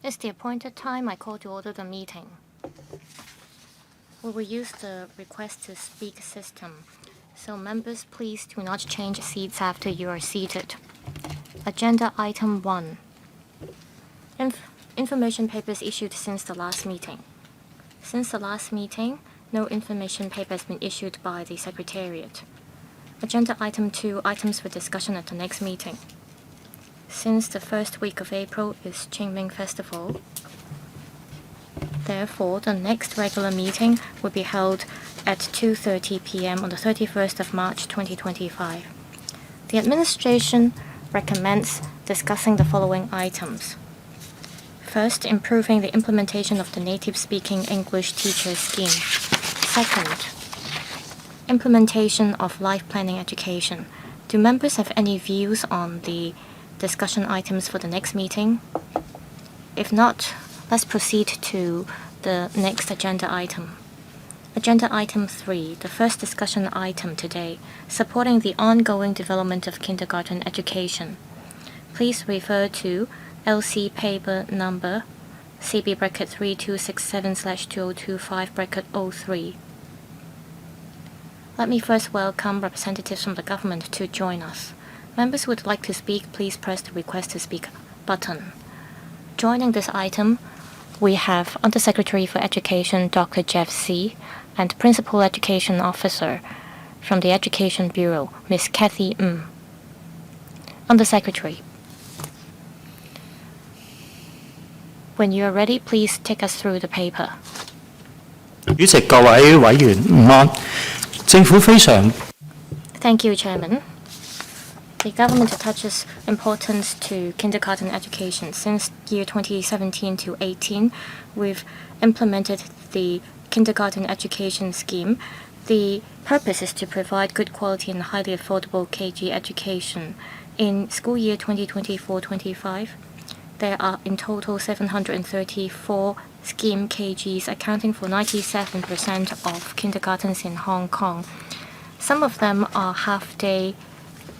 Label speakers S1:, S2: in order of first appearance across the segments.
S1: It's the appointed time. I call to order the meeting. We will use the request to speak system. So members, please do not change seats after you are seated. Agenda item 1. Information papers issued since the last meeting. Since the last meeting, no information paper has been issued by the Secretariat. Agenda item 2, items for discussion at the next meeting. Since the first week of April is Qingming Festival, therefore the next regular meeting will be held at 2:30 p.m. on the 31st of March 2025. The administration recommends discussing the following items. First, improving the implementation of the native-speaking English teacher scheme. Second, implementation of life planning education. Do members have any views on the discussion items for the next meeting? If not, let's proceed to the next agenda item. Agenda item 3, the first discussion item today, supporting the ongoing development of kindergarten education. Please refer to LC paper number CB bracket 3267/2025 bracket 03. Let me first welcome representatives from the government to join us. Members who would like to speak, please press the request to speak button. Joining this item, we have Undersecretary for Education Dr. Jeff C. and Principal Education Officer from the Education Bureau, Ms. Kathy Ng. Undersecretary, when you are ready, please take us through the paper.
S2: 主席、各位委員午安。政府非常
S1: Thank you, Chairman. The government attaches importance to kindergarten education. Since year 2017 to 18, we've implemented the kindergarten education scheme. The purpose is to provide good quality and highly affordable KG education. In school year 2024-25, there are in total 734 scheme KGs, accounting for 97% of kindergartens in Hong Kong. Some of them are half-day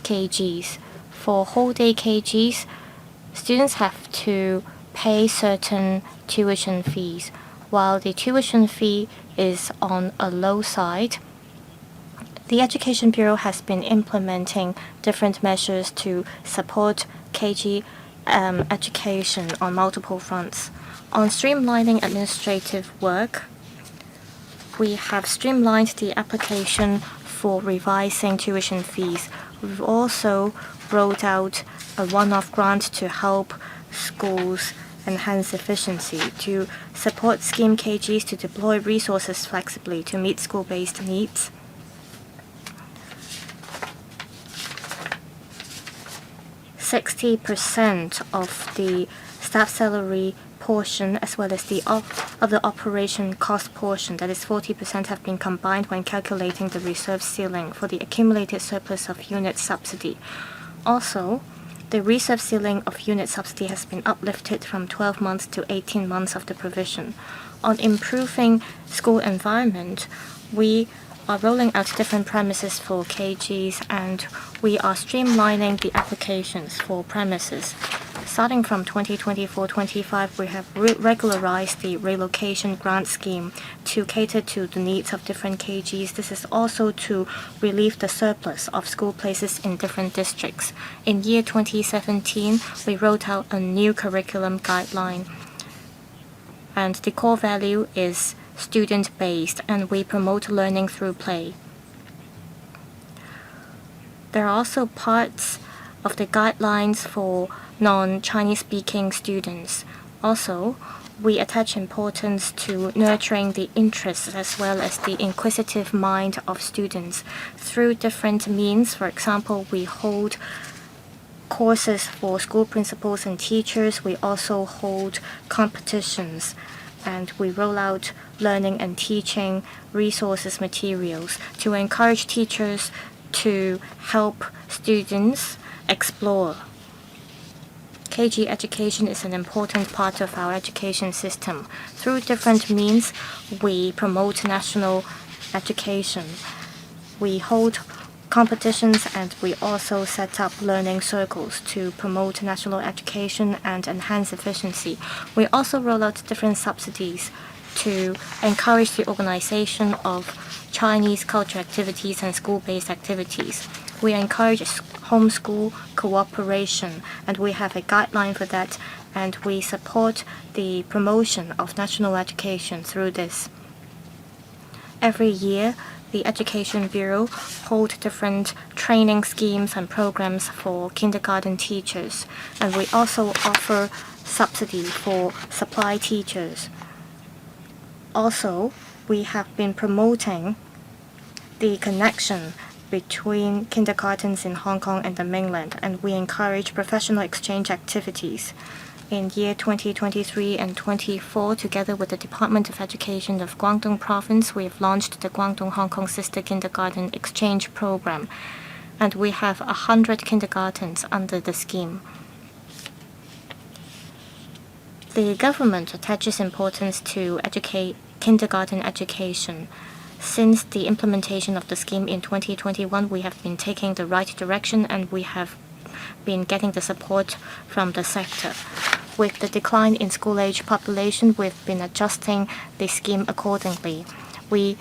S1: KGs. For whole-day KGs, students have to pay certain tuition fees. While the tuition fee is on a low side, the Education Bureau has been implementing different measures to support KG education on multiple fronts. On streamlining administrative work, we have streamlined the application for revising tuition fees. We've also rolled out a one-off grant to help schools enhance efficiency, to support scheme KGs to deploy resources flexibly to meet school-based needs. %60 of the staff salary portion, as well as the other operation cost portion, that is 40%, have been combined when calculating the reserve ceiling for the accumulated surplus of unit subsidy. Also, the reserve ceiling of unit subsidy has been uplifted from 12 months to 18 months of the provision. On improving school environment, we are rolling out different premises for KGs, and we are streamlining the applications for premises. Starting from 2024-25, we have regularized the relocation grant scheme to cater to the needs of different KGs. This is also to relieve the surplus of school places in different districts. In year 2017, we wrote out a new curriculum guideline, and the core value is student-based, and we promote learning through play. There are also parts of the guidelines for non-Chinese speaking students. Also, we attach importance to nurturing the interests as well as the inquisitive mind of students through different means. For example, we hold courses for school principals and teachers. We also hold competitions, and we roll out learning and teaching resources materials to encourage teachers to help students explore. KG education is an important part of our education system. Through different means, we promote national education. We hold competitions, and we also set up learning circles to promote national education and enhance efficiency. We also roll out different subsidies to encourage the organization of Chinese culture activities and school-based activities. We encourage homeschool cooperation, and we have a guideline for that, and we support the promotion of national education through this. Every year, the Education Bureau holds different training schemes and programs for kindergarten teachers, and we also offer subsidy for supply teachers. Also, we have been promoting the connection between kindergartens in Hong Kong and the mainland, and we encourage professional exchange activities. In year 2023 and 24, together with the Department of Education of Guangdong Province, we have launched the Guangdong-Hong Kong Sister Kindergarten Exchange Program, and we have 100 kindergartens under the scheme. The government attaches importance to kindergarten education. Since the implementation of the scheme in 2021, we have been taking the right direction, and we have been getting the support from the sector. With the decline in school-age population, we've been adjusting the scheme accordingly. We,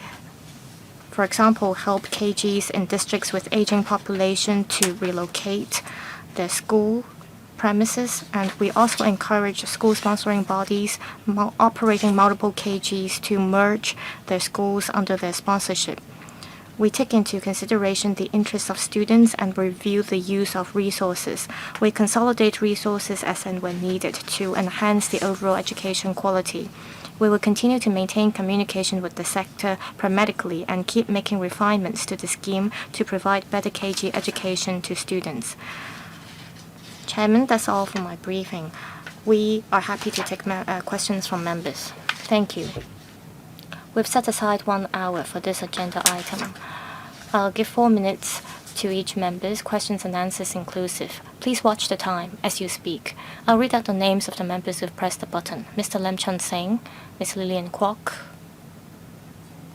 S1: for example, help KGs in districts with aging population to relocate their school premises, and we also encourage school sponsoring bodies operating multiple KGs to merge their schools under their sponsorship. We take into consideration the interests of students and review the use of resources. We consolidate resources as and when needed to enhance the overall education quality. We will continue to maintain communication with the sector pragmatically and keep making refinements to the scheme to provide better KG education to students. Chairman, that's all for my briefing. We are happy to take questions from members. Thank you. We've set aside 1 hour for this agenda item. I'll give 4 minutes to each member, questions and answers inclusive. Please watch the time as you speak. I'll read out the names of the members who've pressed the button. Mr. Lim Chun Sing, Ms. Lillian Kwok,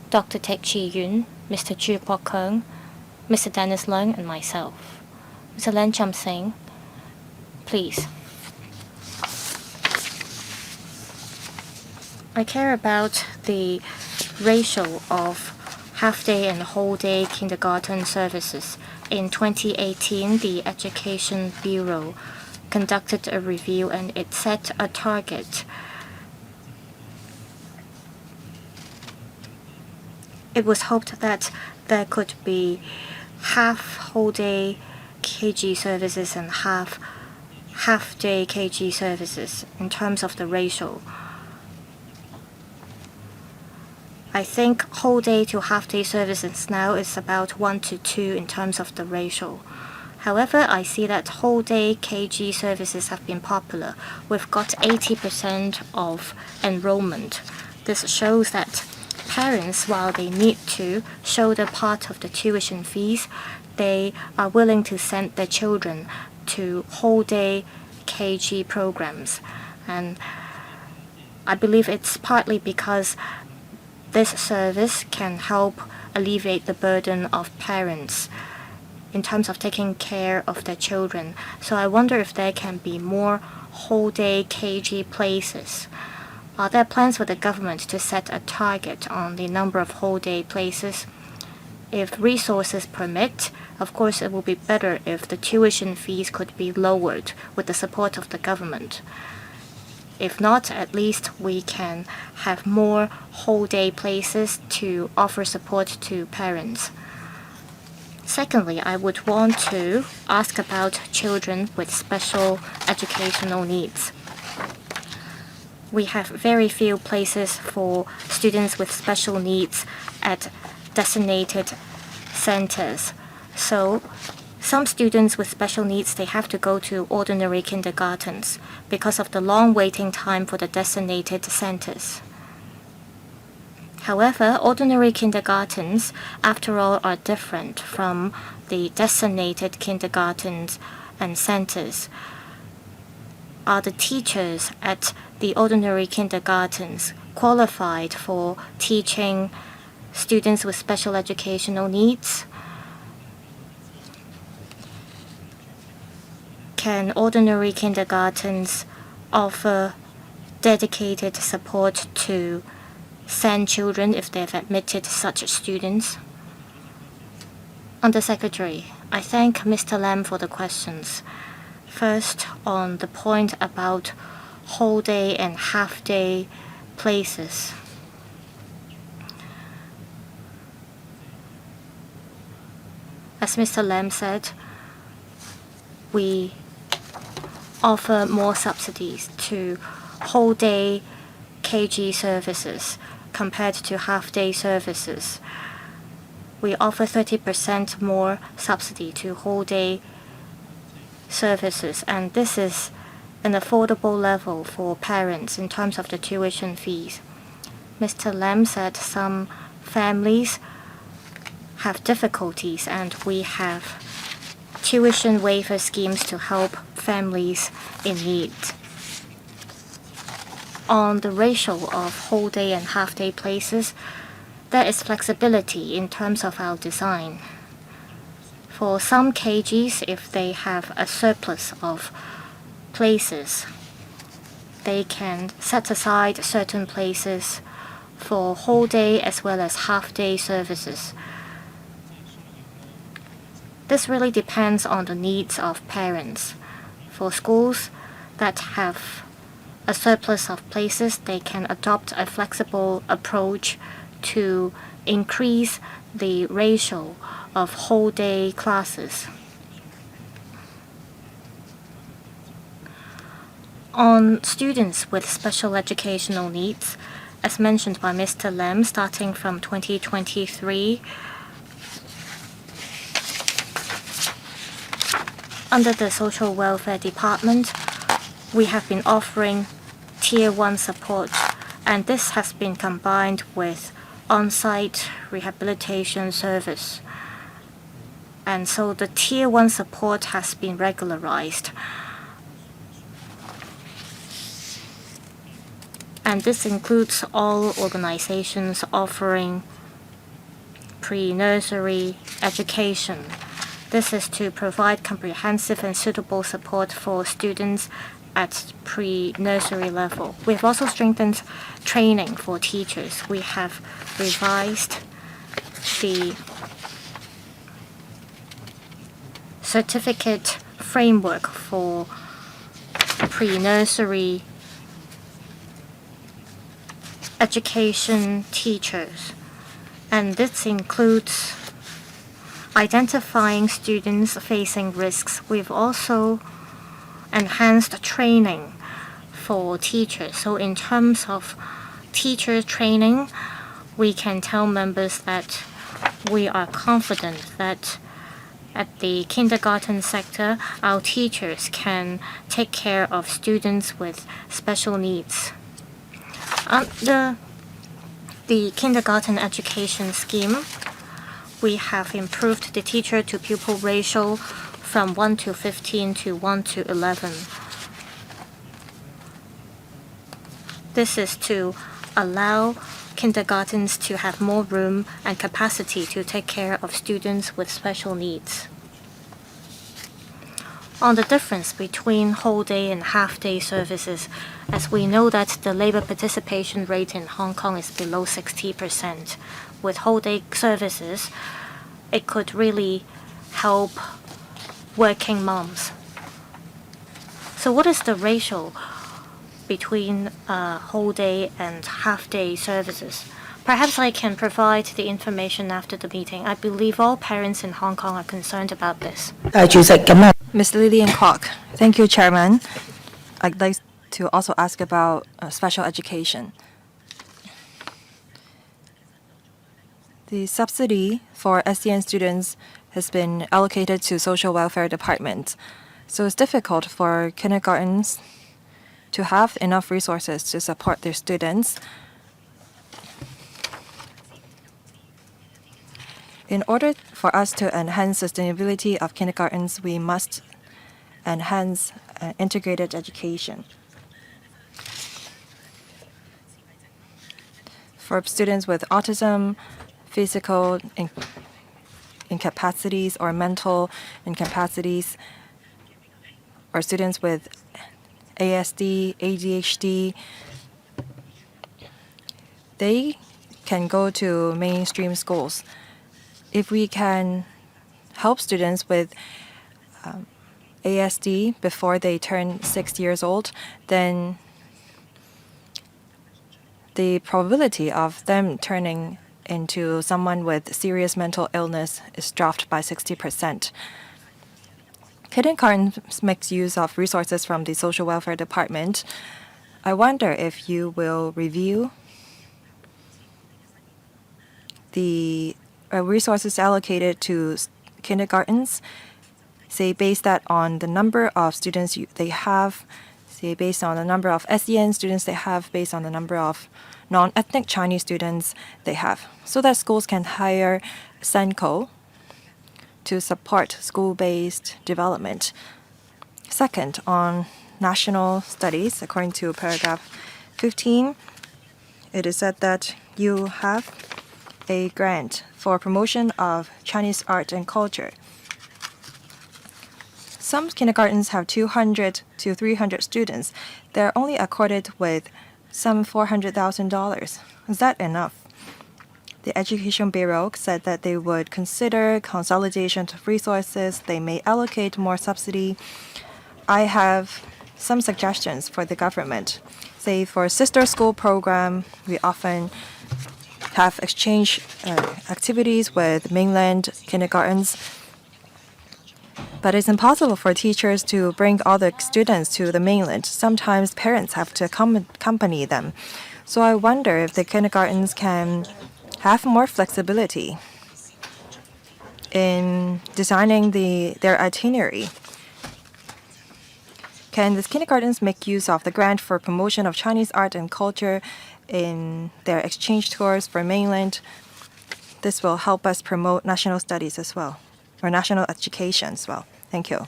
S1: Dr. Teck Chi Yun, Mr. Chu Kwok Keung, Mr. Dennis Leung, and myself. Mr. Lim Chun Sing, please. I care about the ratio of half-day and whole-day kindergarten services. In 2018, the Education Bureau conducted a review and it set a target. It was hoped that there could be half whole-day KG services and half-day KG services in terms of the ratio. I think whole day to half day services now is about 1 to 2 in terms of the ratio. However, I see that whole day KG services have been popular. We've got 80% of enrollment. This shows that parents, while they need to shoulder part of the tuition fees, they are willing to send their children to whole day KG programs. And I believe it's partly because this service can help alleviate the burden of parents in terms of taking care of their children. So I wonder if there can be more whole-day KG places. Are there plans for the government to set a target on the number of whole-day places? If resources permit, of course it will be better if the tuition fees could be lowered with the support of the government. If not, at least we can have more whole-day places to offer support to parents. Secondly, I would want to ask about children with special educational needs. We have very few places for students with special needs at designated centers. So some students with special needs, they have to go to ordinary kindergartens because of the long waiting time for the designated centers. However, ordinary kindergartens, after all, are different from the designated kindergartens and centers. Are the teachers at the ordinary kindergartens qualified for teaching students with special educational needs? can ordinary kindergartens offer dedicated support to send children if they've admitted such students? Undersecretary, I thank Mr. Lam for the questions. First, on the point about whole day and half day places. As Mr. Lam said, we offer more subsidies to whole day KG services compared to half day services. We offer 30% more subsidy to whole day services, and this is an affordable level for parents in terms of the tuition fees. Mr. Lam said some families have difficulties, and we have tuition waiver schemes to help families in need. On the ratio of whole day and half day places, there is flexibility in terms of our design. For some KGs, if they have a surplus of places, they can set aside certain places for whole day as well as half day services. This really depends on the needs of parents. For schools that have a surplus of places, they can adopt a flexible approach to increase the ratio of whole day classes. On students with special educational needs, as mentioned by Mr. Lam, starting from 2023, under the Social Welfare Department, we have been offering Tier 1 support, and this has been combined with on-site rehabilitation service. And so the Tier 1 support has been regularized. And this includes all organizations offering pre-nursery education. This is to provide comprehensive and suitable support for students at pre-nursery level. We've also strengthened training for teachers. We have revised the certificate framework for pre-nursery education teachers, and this includes identifying students facing risks. We've also enhanced training for teachers. So in terms of teacher training, we can tell members that we are confident that at the kindergarten sector, our teachers can take care of students with special needs. Under the kindergarten education scheme, we have improved the teacher-to-pupil ratio from 1 to 15 to 1 to 11. This is to allow kindergartens to have more room and capacity to take care of students with special needs. On the difference between whole day and half day services, as we know that the labor participation rate in Hong Kong is below 60%. With whole day services, it could really help working moms. So what is the ratio between whole day and half day services? Perhaps I can provide the information after the meeting. I believe all parents in Hong Kong are concerned about this.
S3: Ms. Lillian Kwok. Thank you, Chairman. I'd like to also ask about special education. The subsidy for SEN students has been allocated to Social Welfare Department, so it's difficult for kindergartens to have enough resources to support their students. In order for us to enhance sustainability of kindergartens, we must enhance integrated education. For students with autism, physical incapacities or mental incapacities, or students with ASD, ADHD, they can go to mainstream schools. If we can help students with ASD before they turn 6 years old, then the probability of them turning into someone with serious mental illness is dropped by 60%. Kindergartens makes use of resources from the Social Welfare Department. I wonder if you will review the resources allocated to kindergartens, say based that on the number of students they have, say based on the number of SEN students they have, based on the number of non-ethnic Chinese students they have, so that schools can hire SENCO to support school-based development. Second, on national studies, according to paragraph 15, it is said that you have a grant for promotion of Chinese art and culture. Some kindergartens have 200 to 300 students. They're only accorded with some $400,000. Is that enough? The Education Bureau said that they would consider consolidation of resources. They may allocate more subsidy. I have some suggestions for the government. Say for sister school program, we often have exchange activities with mainland kindergartens. But it's impossible for teachers to bring all the students to the mainland. Sometimes parents have to accompany them. So I wonder if the kindergartens can have more flexibility in designing their itinerary. Can the kindergartens make use of the grant for promotion of Chinese art and culture in their exchange tours for mainland? This will help us promote national studies as well, or national education as well. Thank you.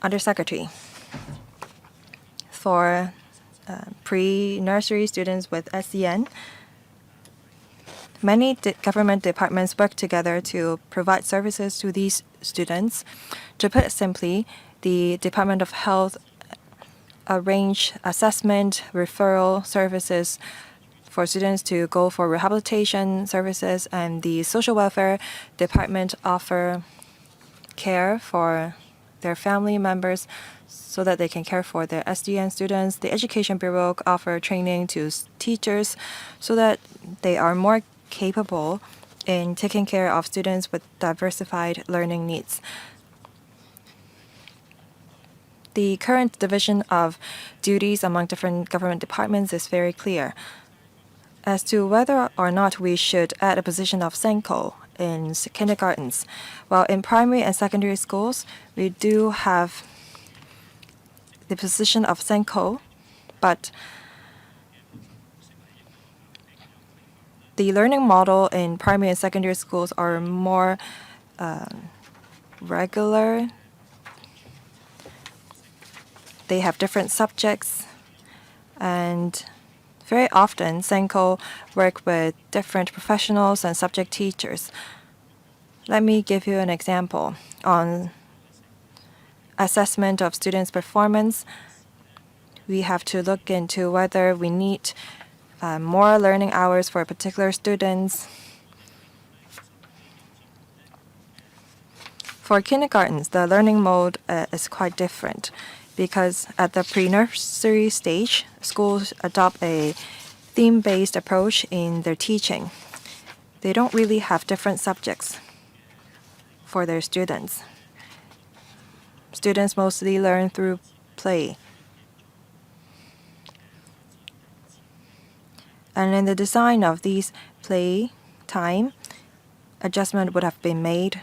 S3: Undersecretary, for pre-nursery students with SEN, many government departments work together to provide services to these students. To put it simply, the Department of Health arrange assessment, referral services for students to go for rehabilitation services, and the Social Welfare Department offer care for their family members so that they can care for their SDN students. The Education Bureau offer training to teachers so that they are more capable in taking care of students with diversified learning needs. The current division of duties among different government departments is very clear. As to whether or not we should add a position of SENCO in kindergartens, while in primary and secondary schools, we do have the position of SENCO, but the learning model in primary and secondary schools are more regular. They have different subjects, and very often SENCO work with different professionals and subject teachers. Let me give you an example. On assessment of students' performance, we have to look into whether we need more learning hours for particular students. For kindergartens, the learning mode is quite different, because at the pre-nursery stage, schools adopt a theme-based approach in their teaching. They don't really have different subjects for their students. Students mostly learn through play. And in the design of these play time, adjustment would have been made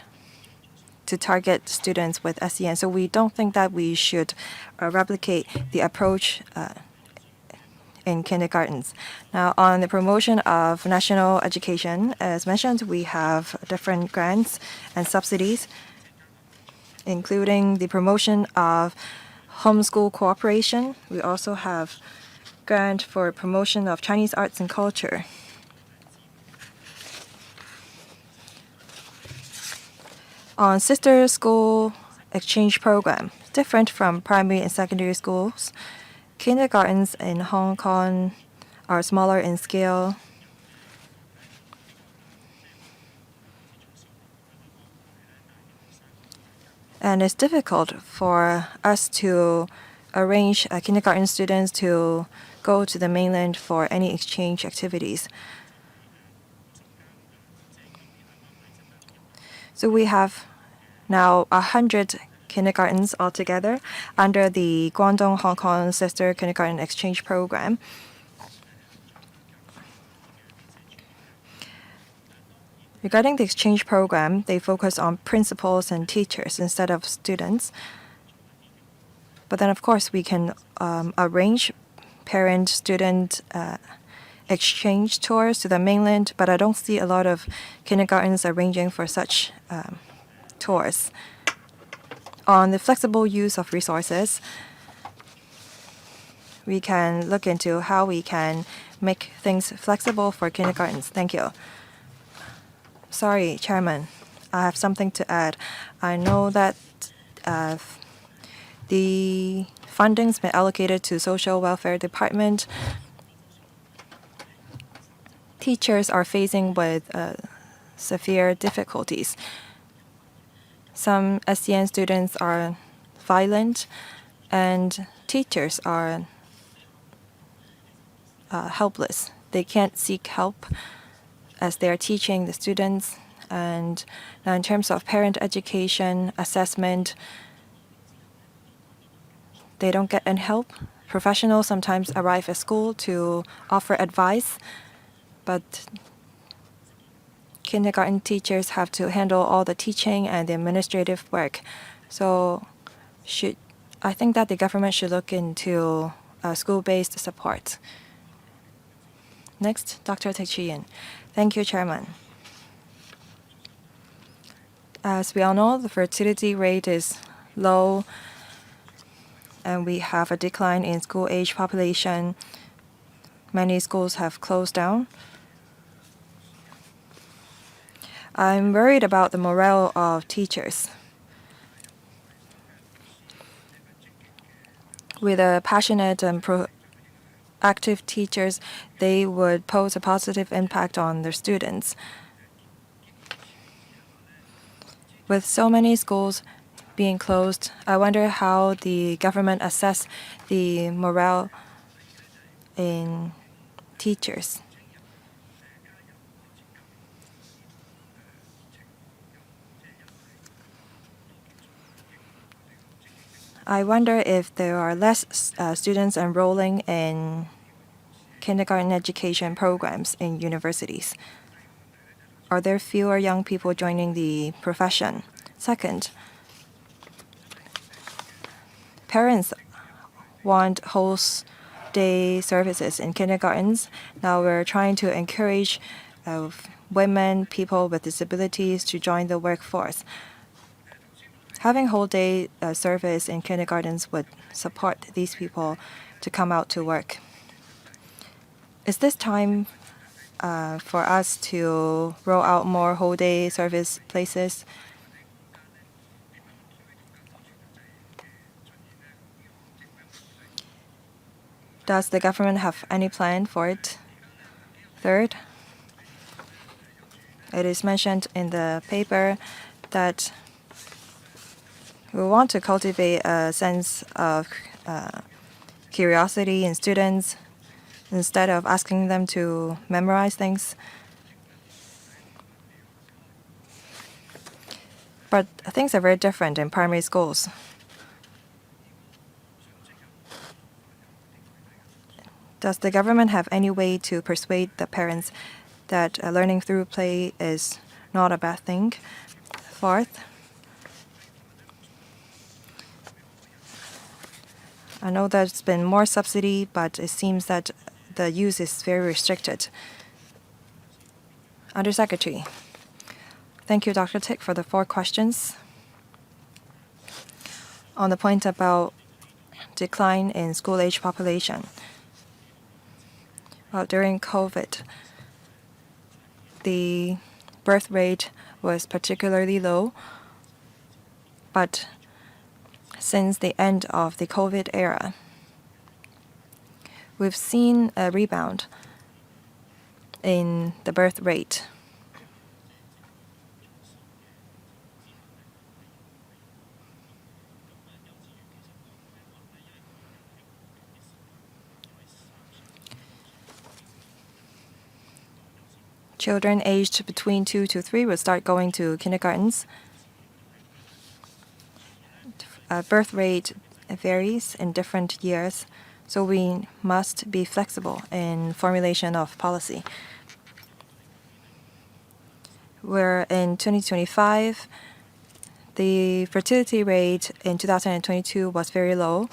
S3: to target students with SEN. So we don't think that we should replicate the approach in kindergartens. Now, on the promotion of national education, as mentioned, we have different grants and subsidies, including the promotion of homeschool cooperation. We also have grant for promotion of Chinese arts and culture. On sister school exchange program, different from primary and secondary schools. Kindergartens in Hong Kong are smaller in scale. And it's difficult for us to arrange kindergarten students to go to the mainland for any exchange activities. So we have now 100 kindergartens altogether under the Guangdong Hong Kong Sister Kindergarten Exchange Program. Regarding the exchange program, they focus on principals and teachers instead of students. But then, of course, we can arrange parent-student exchange tours to the mainland, but I don't see a lot of kindergartens arranging for such tours. On the flexible use of resources, we can look into how we can make things flexible for kindergartens. Thank you. Sorry, Chairman, I have something to add. I know that the funding's been allocated to Social Welfare Department. Teachers are facing with severe difficulties. Some SEN students are violent, and teachers are helpless. They can't seek help as they are teaching the students. And now in terms of parent education, assessment, they don't get any help. Professionals sometimes arrive at school to offer advice, but kindergarten teachers have to handle all the teaching and the administrative work. So I think that the government should look into school-based support. Next, Dr. Techian. Thank you, Chairman. As we all know, the fertility rate is low, and we have a decline in school-age population. Many schools have closed down. I'm worried about the morale of teachers. With a passionate and proactive teachers, they would pose a positive impact on their students. With so many schools being closed, I wonder how the government assess the morale in teachers. I wonder if there are less students enrolling in kindergarten education programs in universities. Are there fewer young people joining the profession? Second, parents want whole day services in kindergartens. Now we're trying to encourage women, people with disabilities to join the workforce. Having whole day service in kindergartens would support these people to come out to work. Is this time for us to roll out more whole day service places? Does the government have any plan for it? Third, it is mentioned in the paper that we want to cultivate a sense of curiosity in students instead of asking them to memorize things. But things are very different in primary schools. Does the government have any way to persuade the parents that learning through play is not a bad thing? Fourth, I know there's been more subsidy, but it seems that the use is very restricted. Undersecretary. Thank you, Dr. Tick, for the 4 questions. On the point about decline in school-age population. Well, during COVID, the birth rate was particularly low, but since the end of the COVID era. We've seen a rebound in the birth rate. Children aged between 2 to 3 will start going to kindergartens. Birth rate varies in different years, so we must be flexible in formulation of policy. Where in 2025, the fertility rate in 2022 was very low,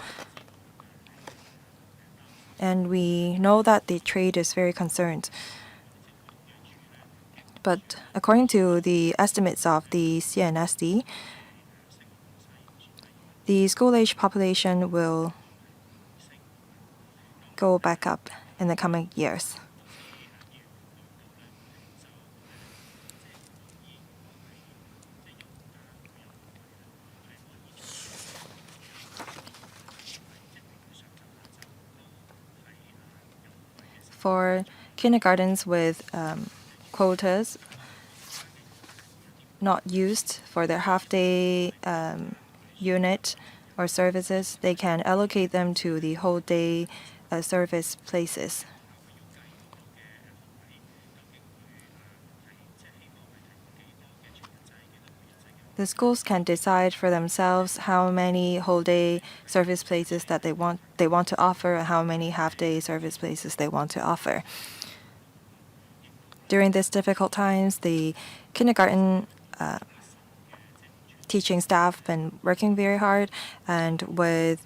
S3: and we know that the trade is very concerned. But according to the estimates of the CNSD, the school-age population will go back up in the coming years. For kindergartens with quotas not used for their half-day unit or services, they can allocate them to the whole-day service places. The schools can decide for themselves how many whole-day service places that they want to offer and how many half-day service places they want to offer. During these difficult times, the kindergarten teaching staff have been working very hard, and with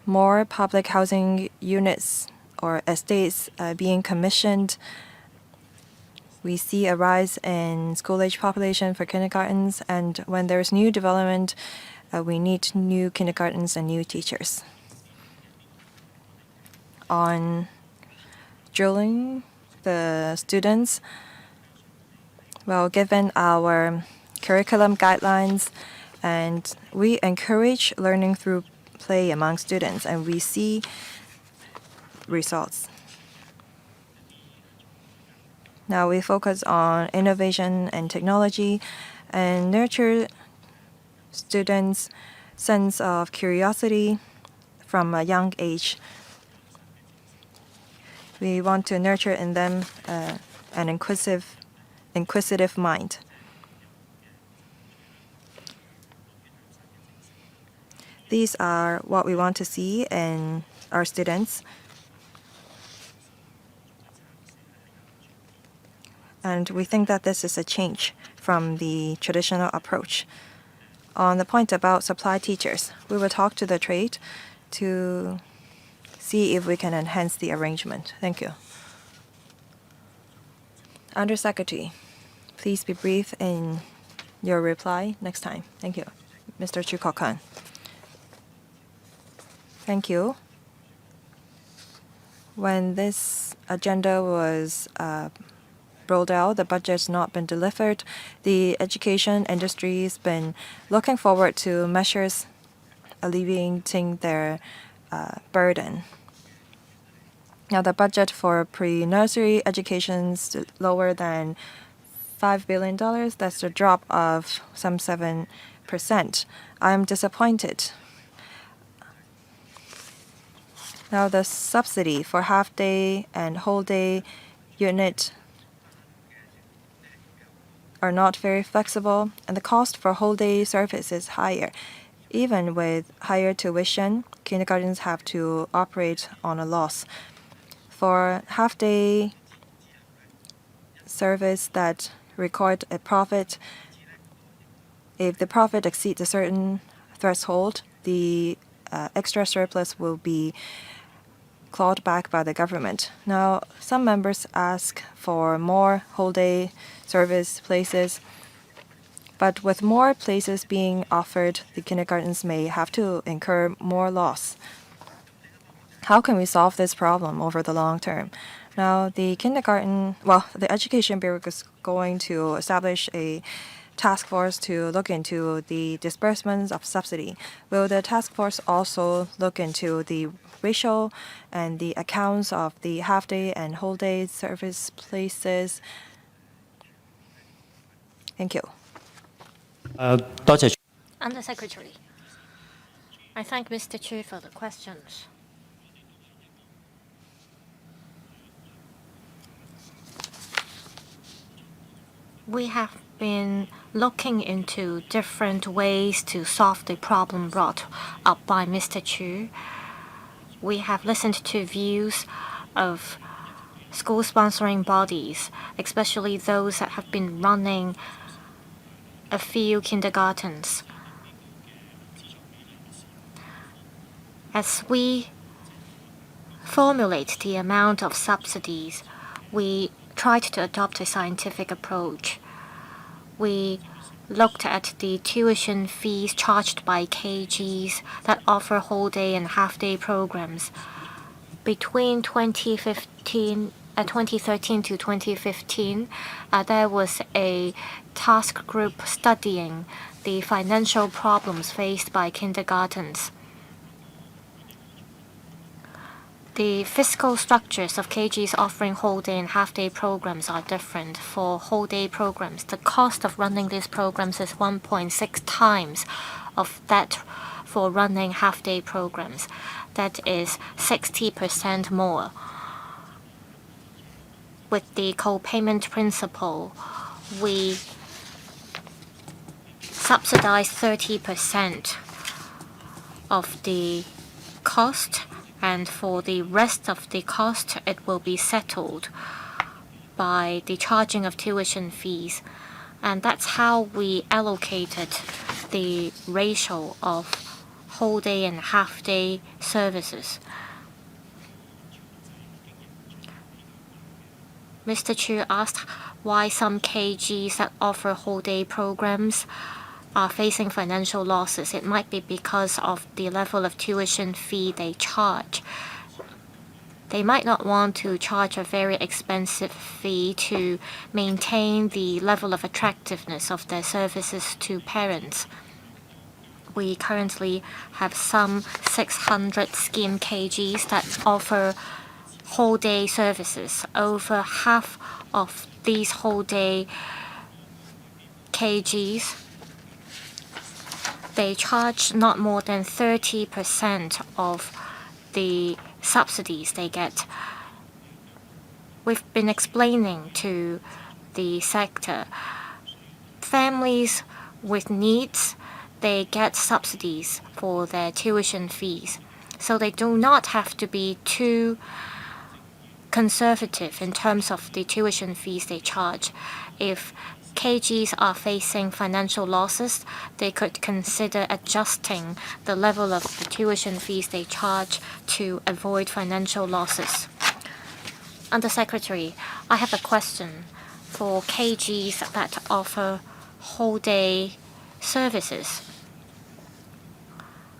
S3: more public housing units or estates being commissioned, we see a rise in school-age population for kindergartens, and when there's new development, we need new kindergartens and new teachers. On drilling the students, well, given our curriculum guidelines, and we encourage learning through play among students, and we see results. Now we focus on innovation and technology and nurture students' sense of curiosity from a young age. We want to nurture in them an inquisitive mind. These are what we want to see in our students. And we think that this is a change from the traditional approach. On the point about supply teachers, we will talk to the trade to see if we can enhance the arrangement. Thank you. Undersecretary, please be brief in your reply next time. Thank you. Mr. Chu Kok-kan. Thank you. When this agenda was rolled out, the budget's not been delivered. The education industry's been looking forward to measures alleviating their burden. Now, the budget for pre-nursery education is lower than $5 billion. That's a drop of some 7%. I'm disappointed. Now, the subsidy for half-day and whole-day unit are not very flexible, and the cost for whole-day service is higher. Even with higher tuition, kindergartens have to operate on a loss. For half-day service that record a profit, if the profit exceeds a certain threshold, the extra surplus will be clawed back by the government. Now, some members ask for more whole-day service places, but with more places being offered, the kindergartens may have to incur more loss. How can we solve this problem over the long term? Now, the Education Bureau is going to establish a task force to look into the disbursements of subsidy. Will the task force also look into the ratio and the accounts of the half-day and whole-day service places? Thank you.
S2: 多謝。
S1: Undersecretary, I thank Mr. Chu for the questions. We have been looking into different ways to solve the problem brought up by Mr. Chu. We have listened to views of school sponsoring bodies, especially those that have been running a few kindergartens. As we formulate the amount of subsidies, we tried to adopt a scientific approach. We looked at the tuition fees charged by KGs that offer whole-day and half-day programs. Between 2013 to 2015, there was a task group studying the financial problems faced by kindergartens. The fiscal structures of KGs offering whole-day and half-day programs are different. For whole-day programs, the cost of running these programs is 1.6 times of that for running half-day programs. That is 60% more. With the co-payment principle, we subsidize 30% of the cost, and for the rest of the cost, it will be settled by the charging of tuition fees. And that's how we allocated the ratio of whole-day and half-day services. Mr. Chu asked why some KGs that offer whole-day programs are facing financial losses. It might be because of the level of tuition fee they charge. They might not want to charge a very expensive fee to maintain the level of attractiveness of their services to parents. We currently have some 600 scheme KGs that offer whole-day services. Over half of these whole-day KGs, they charge not more than 30% of the subsidies they get. We've been explaining to the sector, families with needs, they get subsidies for their tuition fees. So they do not have to be too conservative in terms of the tuition fees they charge. If KGs are facing financial losses, they could consider adjusting the level of the tuition fees they charge to avoid financial losses. Undersecretary, I have a question for KGs that offer whole-day services.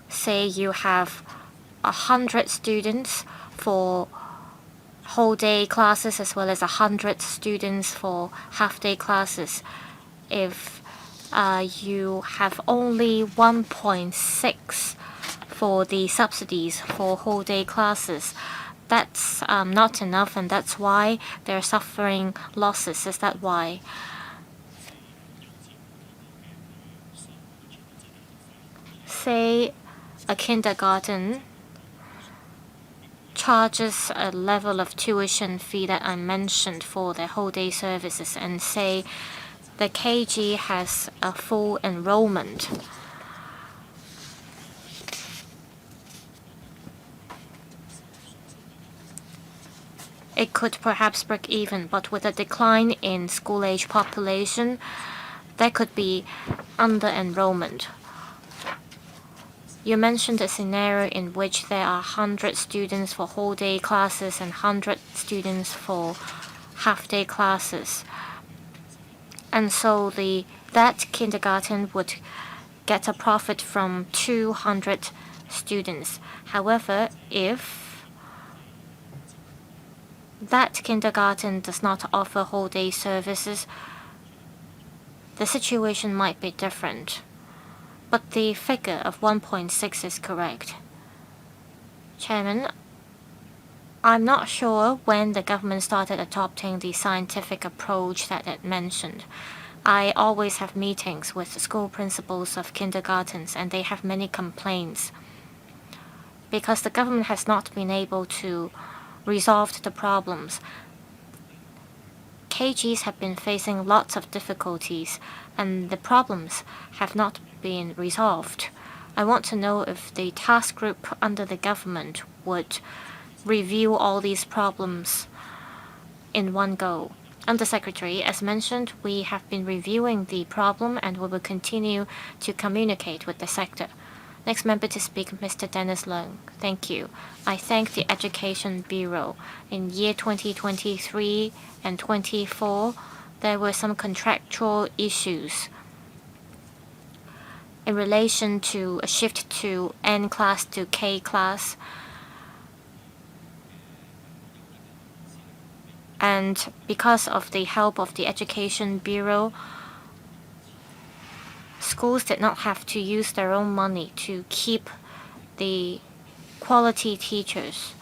S1: Say you have 100 students for whole-day classes as well as 100 students for half-day classes. If you have only 1.6 for the subsidies for whole-day classes, that's not enough, and that's why they're suffering losses. Is that why? Say a kindergarten charges a level of tuition fee that I mentioned for their whole-day services, and say the KG has a full enrollment. It could perhaps break even, but with a decline in school-age population, there could be under-enrollment. You mentioned a scenario in which there are 100 students for whole-day classes and 100 students for half-day classes. And so that kindergarten would get a profit from 200 students. However, if that kindergarten does not offer whole-day services, the situation might be different. But the figure of 1.6 is correct. Chairman, I'm not sure when the government started adopting the scientific approach that it mentioned. I always have meetings with the school principals of kindergartens, and they have many complaints because the government has not been able to resolve the problems. KGs have been facing lots of difficulties, and the problems have not been resolved. I want to know if the task group under the government would review all these problems in one go. Undersecretary, as mentioned, we have been reviewing the problem and we will continue to communicate with the sector. Next member to speak, Mr. Dennis Leung. Thank you. I thank the Education Bureau. In year 2023 and 24, there were some contractual issues in relation to a shift to N class to K class. And because of the help of the Education Bureau, schools did not have to use their own money to keep the quality teachers.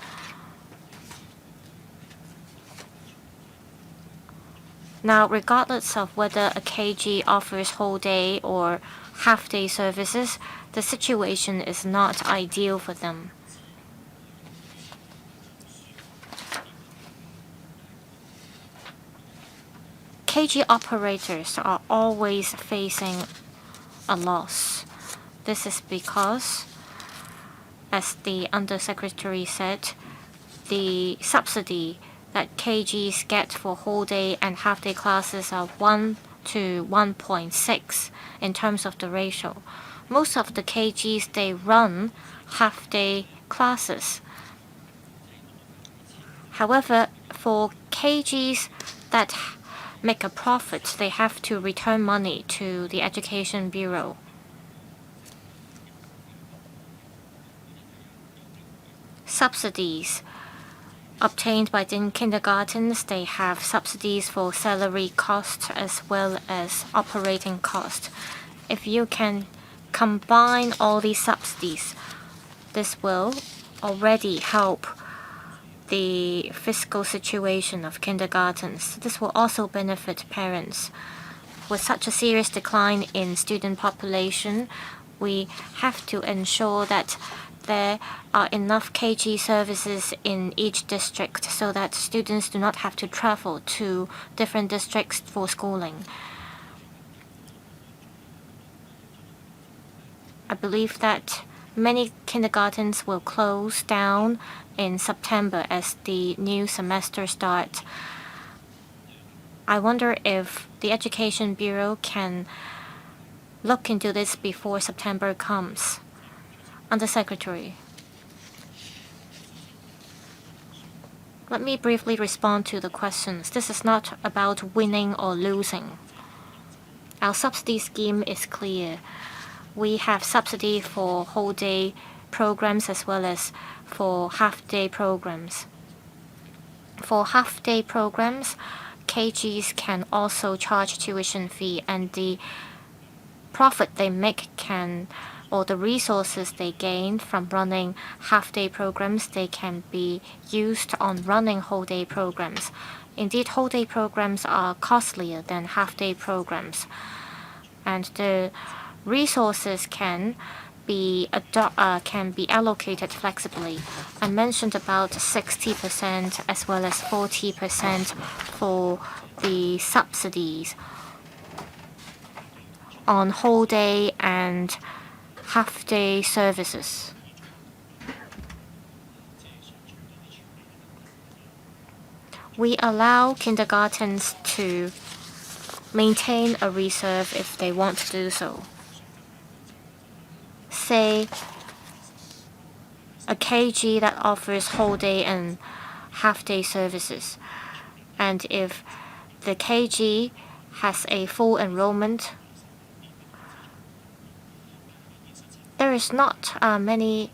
S1: Now, regardless of whether a KG offers whole day or half day services, the situation is not ideal for them. KG operators are always facing a loss. This is because, as the Undersecretary said, the subsidy that KGs get for whole day and half day classes are 1 to 1.6 in terms of the ratio. Most of the KGs, they run half day classes. However, for KGs that make a profit, they have to return money to the Education Bureau. Subsidies obtained by the kindergartens, they have subsidies for salary cost as well as operating cost. If you can combine all these subsidies, this will already help the fiscal situation of kindergartens. This will also benefit parents. With such a serious decline in student population, we have to ensure that there are enough KG services in each district so that students do not have to travel to different districts for schooling. I believe that many kindergartens will close down in September as the new semester starts. I wonder if the Education Bureau can look into this before September comes. Undersecretary, let me briefly respond to the questions. This is not about winning or losing. Our subsidy scheme is clear. We have subsidy for whole day programs as well as for half-day programs. For half-day programs, KGs can also charge tuition fee, and the profit they make or the resources they gain from running half-day programs, they can be used on running whole-day programs. Indeed, whole-day programs are costlier than half-day programs, and the resources can be allocated flexibly. I mentioned about 60% as well as 40% for the subsidies on whole day and half day services. We allow kindergartens to maintain a reserve if they want to do so. Say a KG that offers whole day and half day services, and if the KG has a full enrollment, there is not many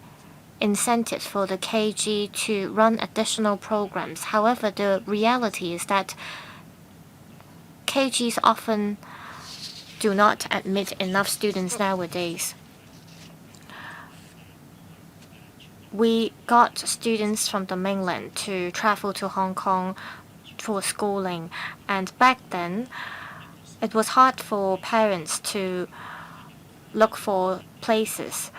S1: incentives for the KG to run additional programs. However, the reality is that KGs often do not admit enough students nowadays. We got students from the mainland to travel to Hong Kong for schooling, and back then it was hard for parents to look for places.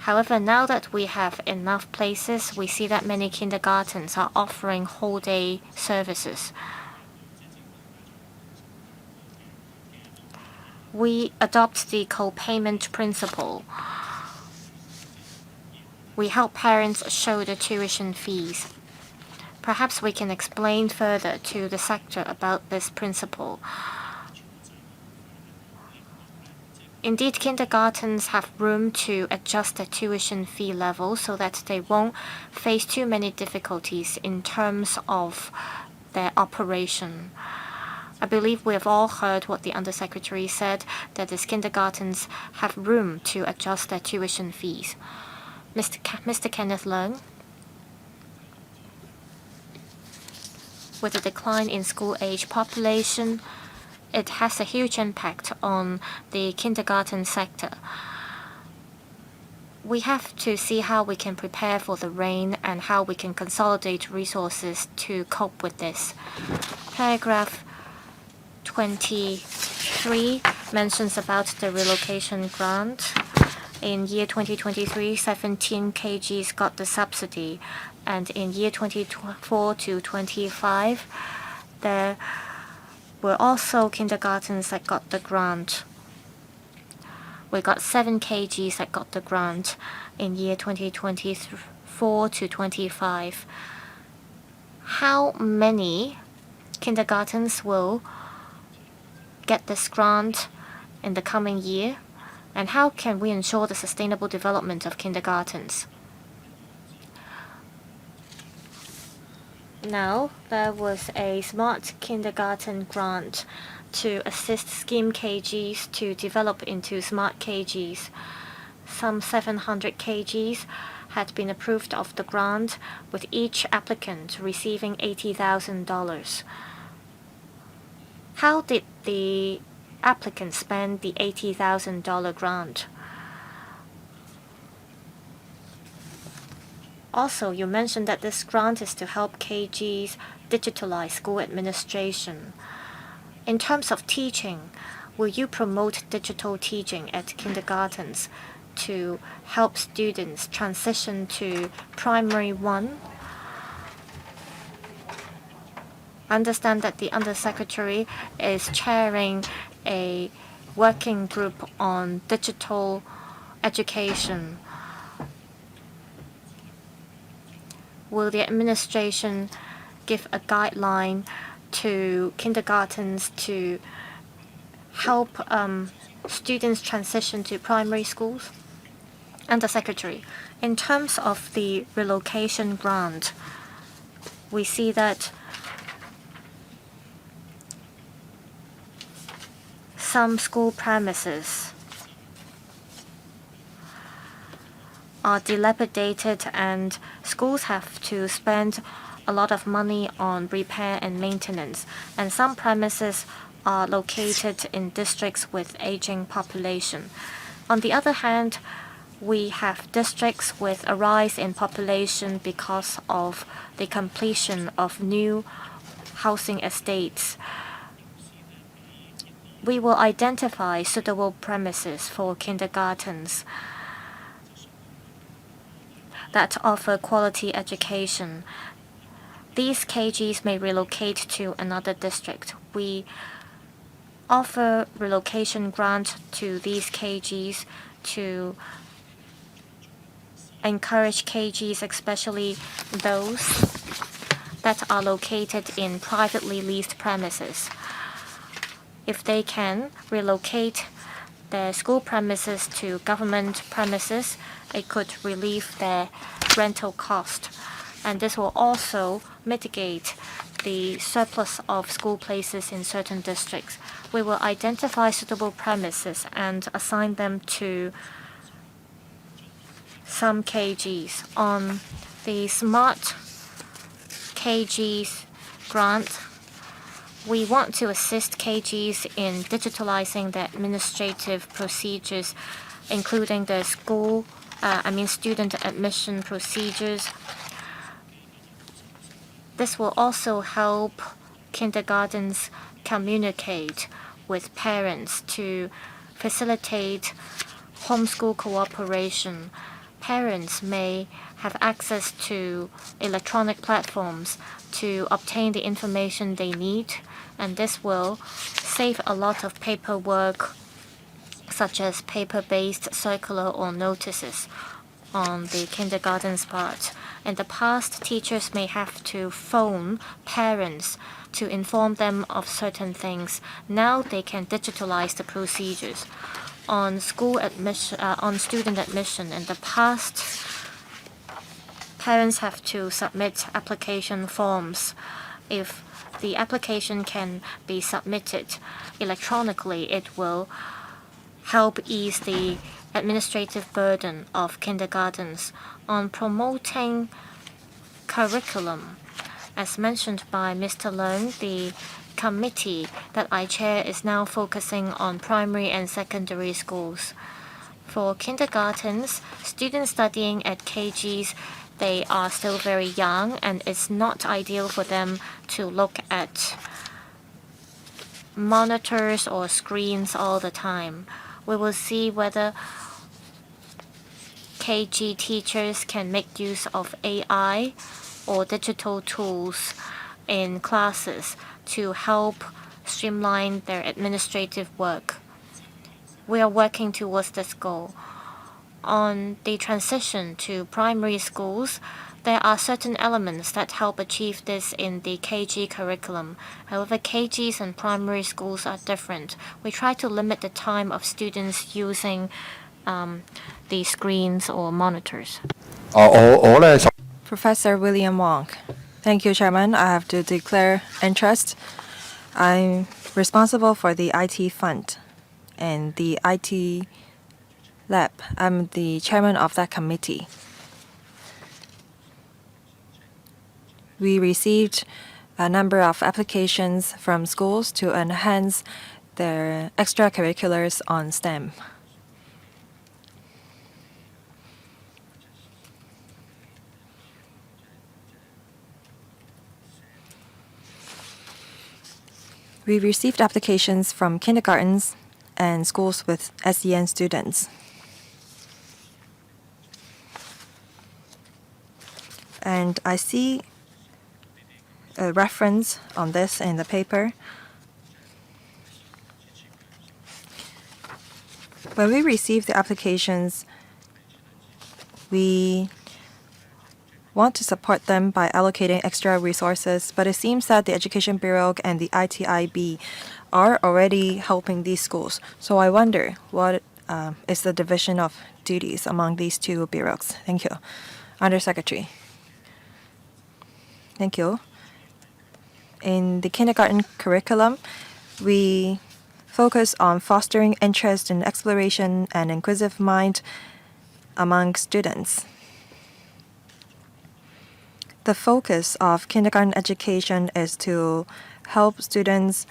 S1: However, now that we have enough places, we see that many kindergartens are offering whole-day services. We adopt the co-payment principle. We help parents shoulder tuition fees. Perhaps we can explain further to the sector about this principle. Indeed, kindergartens have room to adjust the tuition fee level so that they won't face too many difficulties in terms of their operation. I believe we have all heard what the Undersecretary said, that the kindergartens have room to adjust their tuition fees. Mr. Kenneth Leung, with the decline in school-age population, it has a huge impact on the kindergarten sector. We have to see how we can prepare for the rain and how we can consolidate resources to cope with this. Paragraph 23 mentions about the relocation grant. In year 2023, 17 kgs got the subsidy, and in year 24 to 25, there were also kindergartens that got the grant. We got 7 kgs that got the grant in year 2024 to 25. How many kindergartens will get this grant in the coming year? And how can we ensure the sustainable development of kindergartens? Now, there was a smart kindergarten grant to assist scheme KGs to develop into smart KGs. Some 700 KGs had been approved of the grant, with each applicant receiving $80,000. How did the applicant spend the $80,000 grant? Also, you mentioned that this grant is to help KGs digitalize school administration. In terms of teaching, will you promote digital teaching at kindergartens to help students transition to primary 1? I understand that the Undersecretary is chairing a working group on digital education. Will the administration give a guideline to kindergartens to help students transition to primary schools? Undersecretary, in terms of the relocation grant, we see that some school premises are dilapidated and schools have to spend a lot of money on repair and maintenance, and some premises are located in districts with aging population. On the other hand, we have districts with a rise in population because of the completion of new housing estates. We will identify suitable premises for kindergartens that offer quality education. These KGs may relocate to another district. We offer relocation grant to these KGs to encourage KGs, especially those that are located in privately leased premises. If they can relocate their school premises to government premises, it could relieve their rental cost. And this will also mitigate the surplus of school places in certain districts. We will identify suitable premises and assign them to some KGs. On the smart KGs grant, We want to assist KGs in digitalizing the administrative procedures, including the student admission procedures. This will also help kindergartens communicate with parents to facilitate homeschool cooperation. Parents may have access to electronic platforms to obtain the information they need, and this will save a lot of paperwork, such as paper-based circular or notices on the kindergarten's part. In the past, teachers may have to phone parents to inform them of certain things. Now they can digitalize the procedures. On student admission, in the past, parents have to submit application forms. If the application can be submitted electronically, it will help ease the administrative burden of kindergartens. On promoting curriculum, as mentioned by Mr. Leung, the committee that I chair is now focusing on primary and secondary schools. For kindergartens, students studying at KGs, they are still very young, and it's not ideal for them to look at monitors or screens all the time. We will see whether KG teachers can make use of AI or digital tools in classes to help streamline their administrative work. We are working towards this goal. On the transition to primary schools, there are certain elements that help achieve this in the KG curriculum. However, KGs and primary schools are different. We try to limit the time of students using the screens or monitors.
S3: Professor William Wong. Thank you, Chairman. I have to declare interest. I'm responsible for the IT fund and the IT lab. I'm the chairman of that committee. We received a number of applications from schools to enhance their extracurriculars on STEM. We received applications from kindergartens and schools with SEN students. And I see a reference on this in the paper. When we receive the applications, we want to support them by allocating extra resources, but it seems that the Education Bureau and the ITIB are already helping these schools. So I wonder what is the division of duties among these two bureaus. Thank you. Undersecretary. Thank you. In the kindergarten curriculum, we focus on fostering interest in exploration and inquisitive mind among students. The focus of kindergarten education is to help students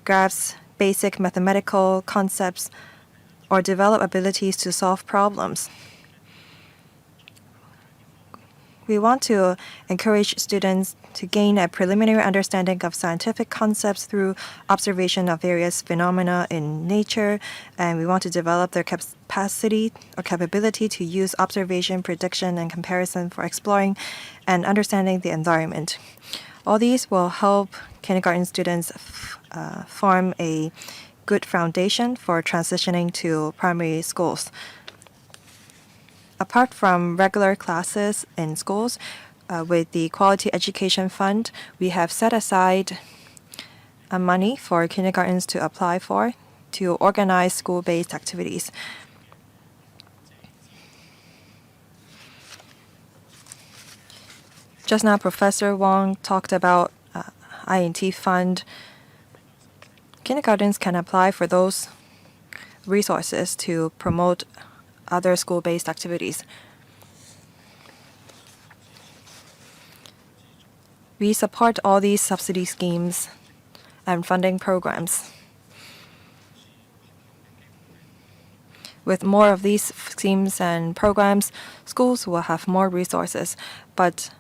S3: grasp basic mathematical concepts or develop abilities to solve problems. We want to encourage students to gain a preliminary understanding of scientific concepts through observation of various phenomena in nature, and we want to develop their capacity or capability to use observation, prediction, and comparison for exploring and understanding the environment. All these will help kindergarten students form a good foundation for transitioning to primary schools. Apart from regular classes in schools, with the Quality Education Fund, we have set aside money for kindergartens to apply for to organize school-based activities. Just now, Professor Wong talked about INT Fund. Kindergartens can apply for those resources to promote other school-based activities. We support all these subsidy schemes and funding programs. With more of these schemes and programs, schools will have more resources, but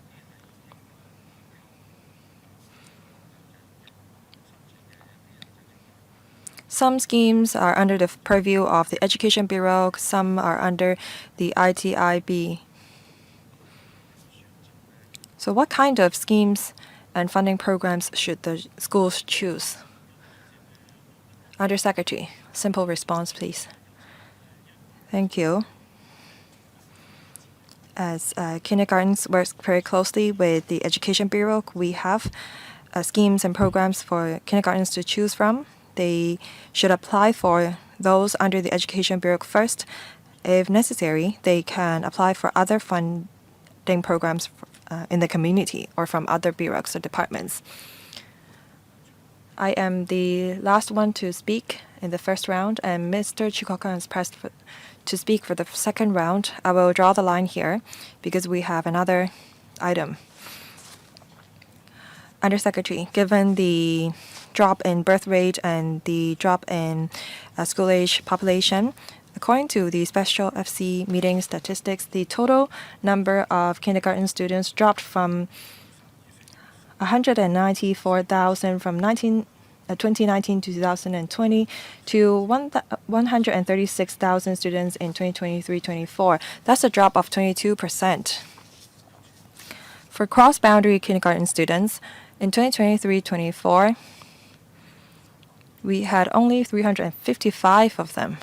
S3: some schemes are under the purview of the Education Bureau, some are under the ITIB. So what kind of schemes and funding programs should the schools choose? Undersecretary, simple response, please. Thank you. As kindergartens work very closely with the Education Bureau, we have schemes and programs for kindergartens to choose from. They should apply for those under the Education Bureau first. If necessary, they can apply for other funding programs in the community or from other bureaus or departments. I am the last one to speak in the first round, and Mr. Chikokan is pressed to speak for the second round. I will draw the line here because we have another item. Undersecretary, given the drop in birth rate and the drop in school-age population, according to the special FC meeting statistics, the total number of kindergarten students dropped from 194,000 from 2019 to 2020 to 136,000 students in 2023-24. That's a drop of 22%. For cross-boundary kindergarten students, in 2023-24, we had only 355 of them.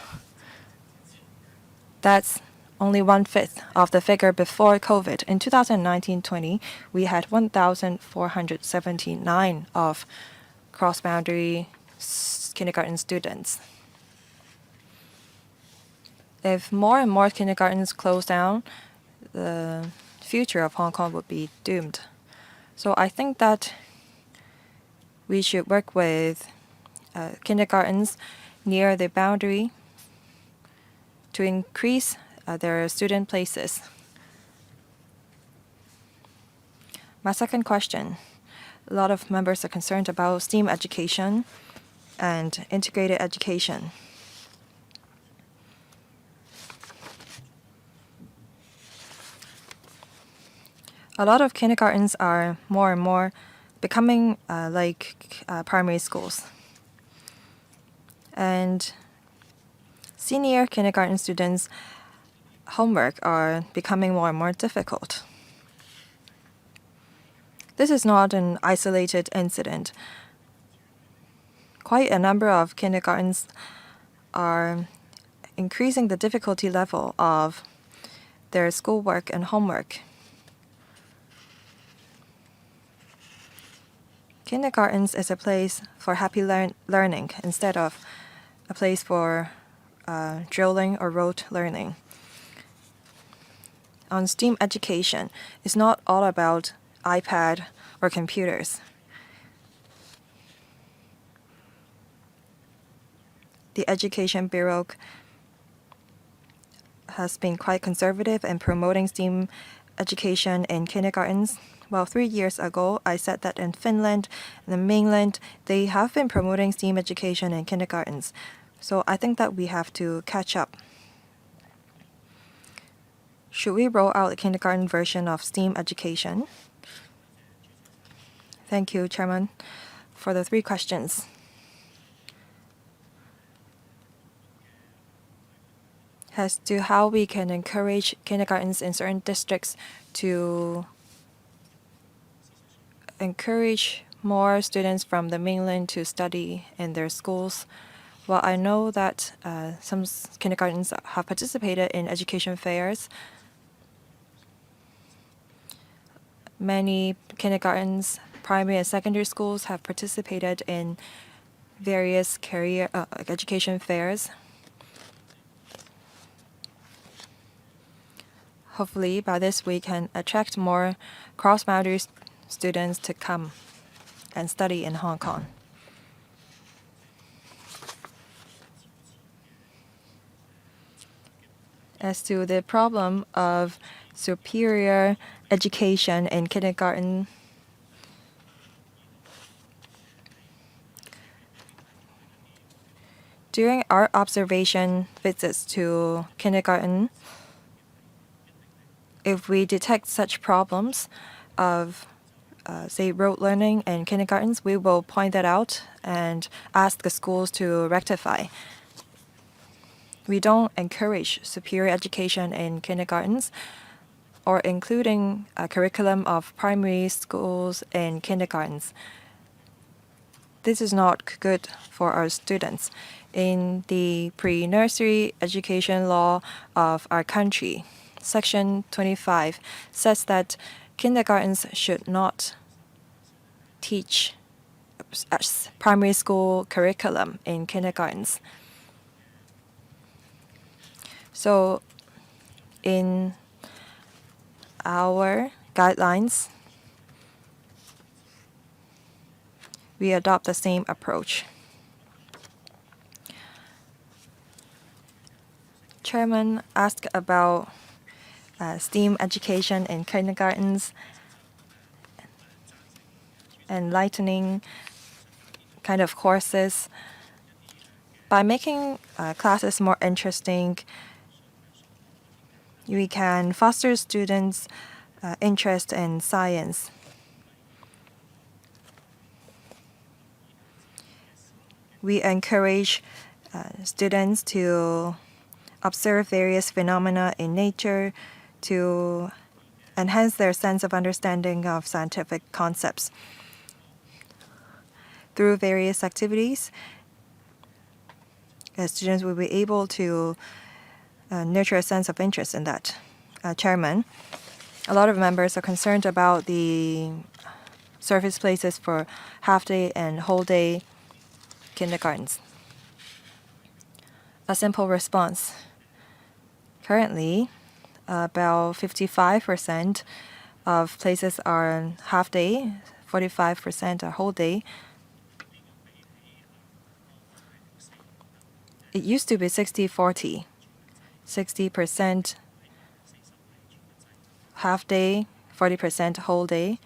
S3: That's only 1/5 of the figure before COVID. In 2019-20, we had 1,479 of cross-boundary kindergarten students. If more and more kindergartens close down, the future of Hong Kong would be doomed. So I think that we should work with kindergartens near the boundary to increase their student places. My second question, a lot of members are concerned about STEAM education and integrated education. A lot of kindergartens are more and more becoming like primary schools. And senior kindergarten students' homework are becoming more and more difficult. This is not an isolated incident. Quite a number of kindergartens are increasing the difficulty level of their schoolwork and homework. Kindergartens is a place for happy learning instead of a place for drilling or rote learning. On STEAM education, it's not all about iPad or computers. The Education Bureau has been quite conservative in promoting STEAM education in kindergartens. Well, 3 years ago, I said that in Finland, the mainland, they have been promoting STEAM education in kindergartens. So I think that we have to catch up. Should we roll out a kindergarten version of STEAM education? Thank you, Chairman, for the 3 questions. As to how we can encourage kindergartens in certain districts to encourage more students from the mainland to study in their schools. Well, I know that some kindergartens have participated in education fairs. Many kindergartens, primary and secondary schools have participated in various career education fairs. Hopefully, by this we can attract more cross-boundary students to come and study in Hong Kong. As to the problem of superior education in kindergarten, During our observation visits to kindergarten, if we detect such problems of, say, rote learning in kindergartens, we will point that out and ask the schools to rectify. We don't encourage superior education in kindergartens or including a curriculum of primary schools in kindergartens. This is not good for our students. In the pre-nursery education law of our country, Section 25 says that kindergartens should not teach primary school curriculum in kindergartens. So in our guidelines, we adopt the same approach. Chairman asked about STEAM education in kindergartens, enlightening kind of courses. By making classes more interesting, we can foster students' interest in science. We encourage students to observe various phenomena in nature to enhance their sense of understanding of scientific concepts. Through various activities, students will be able to nurture a sense of interest in that. Chairman, a lot of members are concerned about the service places for half-day and whole-day kindergartens. A simple response. Currently, about 55% of places are half-day, 45% are whole-day. It used to be 60-40. 60% half-day, 40% whole-day.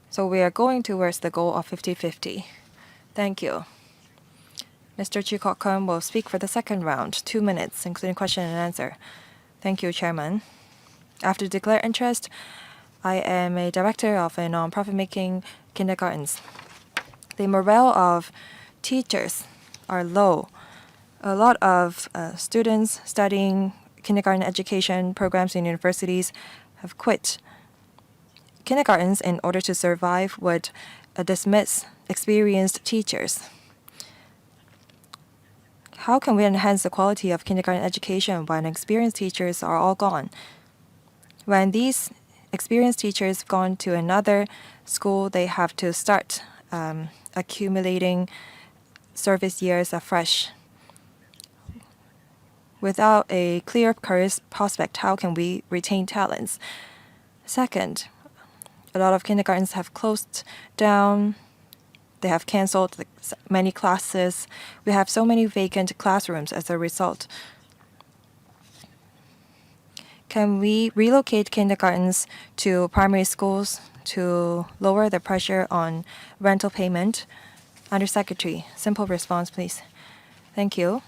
S3: So we are going towards the goal of 50-50. Thank you. Mr. Chu Kok-kun will speak for the second round, 2 minutes, including question and answer. Thank you, Chairman. After declared interest, I am a director of a non-profit-making kindergartens. The morale of teachers are low. A lot of students studying kindergarten education programs in universities have quit. Kindergartens, in order to survive, would dismiss experienced teachers. How can we enhance the quality of kindergarten education when experienced teachers are all gone? When these experienced teachers have gone to another school, they have to start accumulating service years afresh. Without a clear career prospect, how can we retain talents? Second, a lot of kindergartens have closed down. They have canceled many classes. We have so many vacant classrooms as a result. Can we relocate kindergartens to primary schools to lower the pressure on rental payment? Undersecretary, simple response, please. Thank you.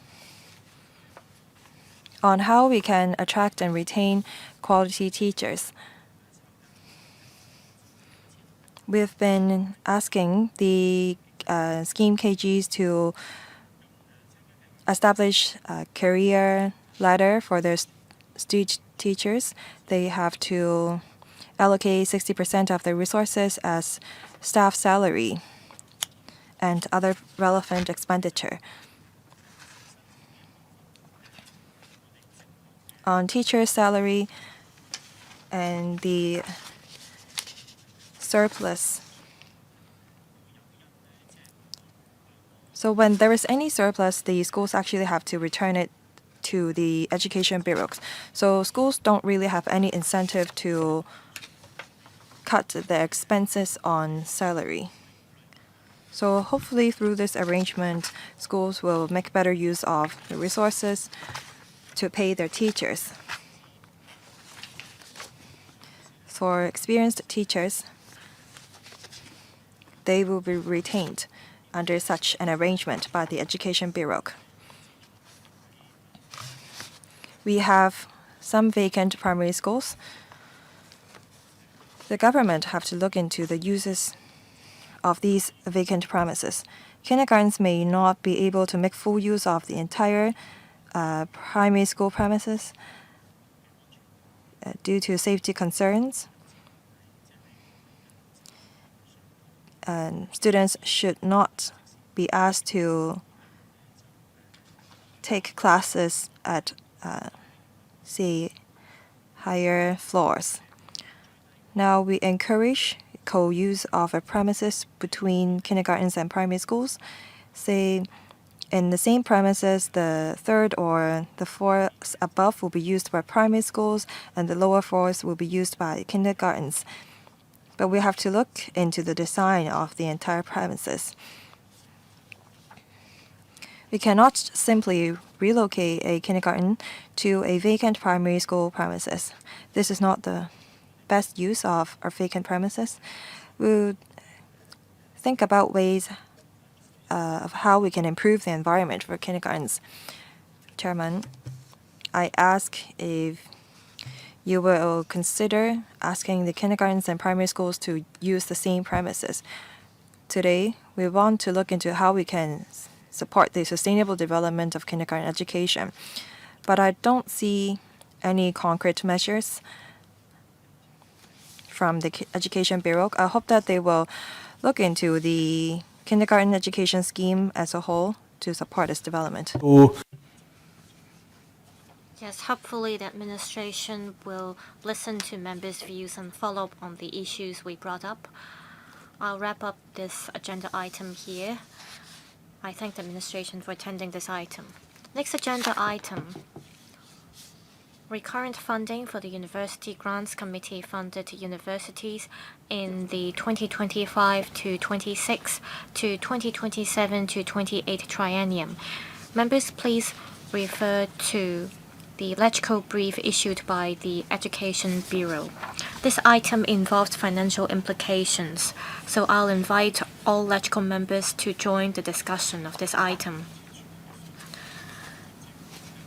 S3: On how we can attract and retain quality teachers. We've been asking the scheme KGs to establish a career ladder for their teachers. They have to allocate 60% of their resources as staff salary and other relevant expenditure. On teacher salary and the surplus. So when there is any surplus, the schools actually have to return it to the education bureaus. So schools don't really have any incentive to cut their expenses on salary. So hopefully through this arrangement, schools will make better use of the resources to pay their teachers. For experienced teachers, they will be retained under such an arrangement by the Education Bureau. we have some vacant primary schools. The government have to look into the uses of these vacant premises. Kindergartens may not be able to make full use of the entire primary school premises due to safety concerns. And students should not be asked to take classes at, say, higher floors. Now we encourage co-use of a premises between kindergartens and primary schools. Say, in the same premises, the third or the fourth above will be used by primary schools, and the lower floors will be used by kindergartens. But we have to look into the design of the entire premises. We cannot simply relocate a kindergarten to a vacant primary school premises. This is not the best use of our vacant premises. We'll think about ways of how we can improve the environment for kindergartens. Chairman, I ask if you will consider asking the kindergartens and primary schools to use the same premises. Today, we want to look into how we can support the sustainable development of kindergarten education. But I don't see any concrete measures from the Education Bureau. I hope that they will look into the kindergarten education scheme as a whole to support its development.
S1: Yes, hopefully the administration will listen to members' views and follow up on the issues we brought up. I'll wrap up this agenda item here. I thank the administration for attending this item. Next agenda item. Recurrent funding for the University Grants Committee funded universities in the 2025 to 26 to 2027 to 28 triennium. Members, please refer to the LegCo brief issued by the Education Bureau. This item involves financial implications, so I'll invite all LegCo members to join the discussion of this item.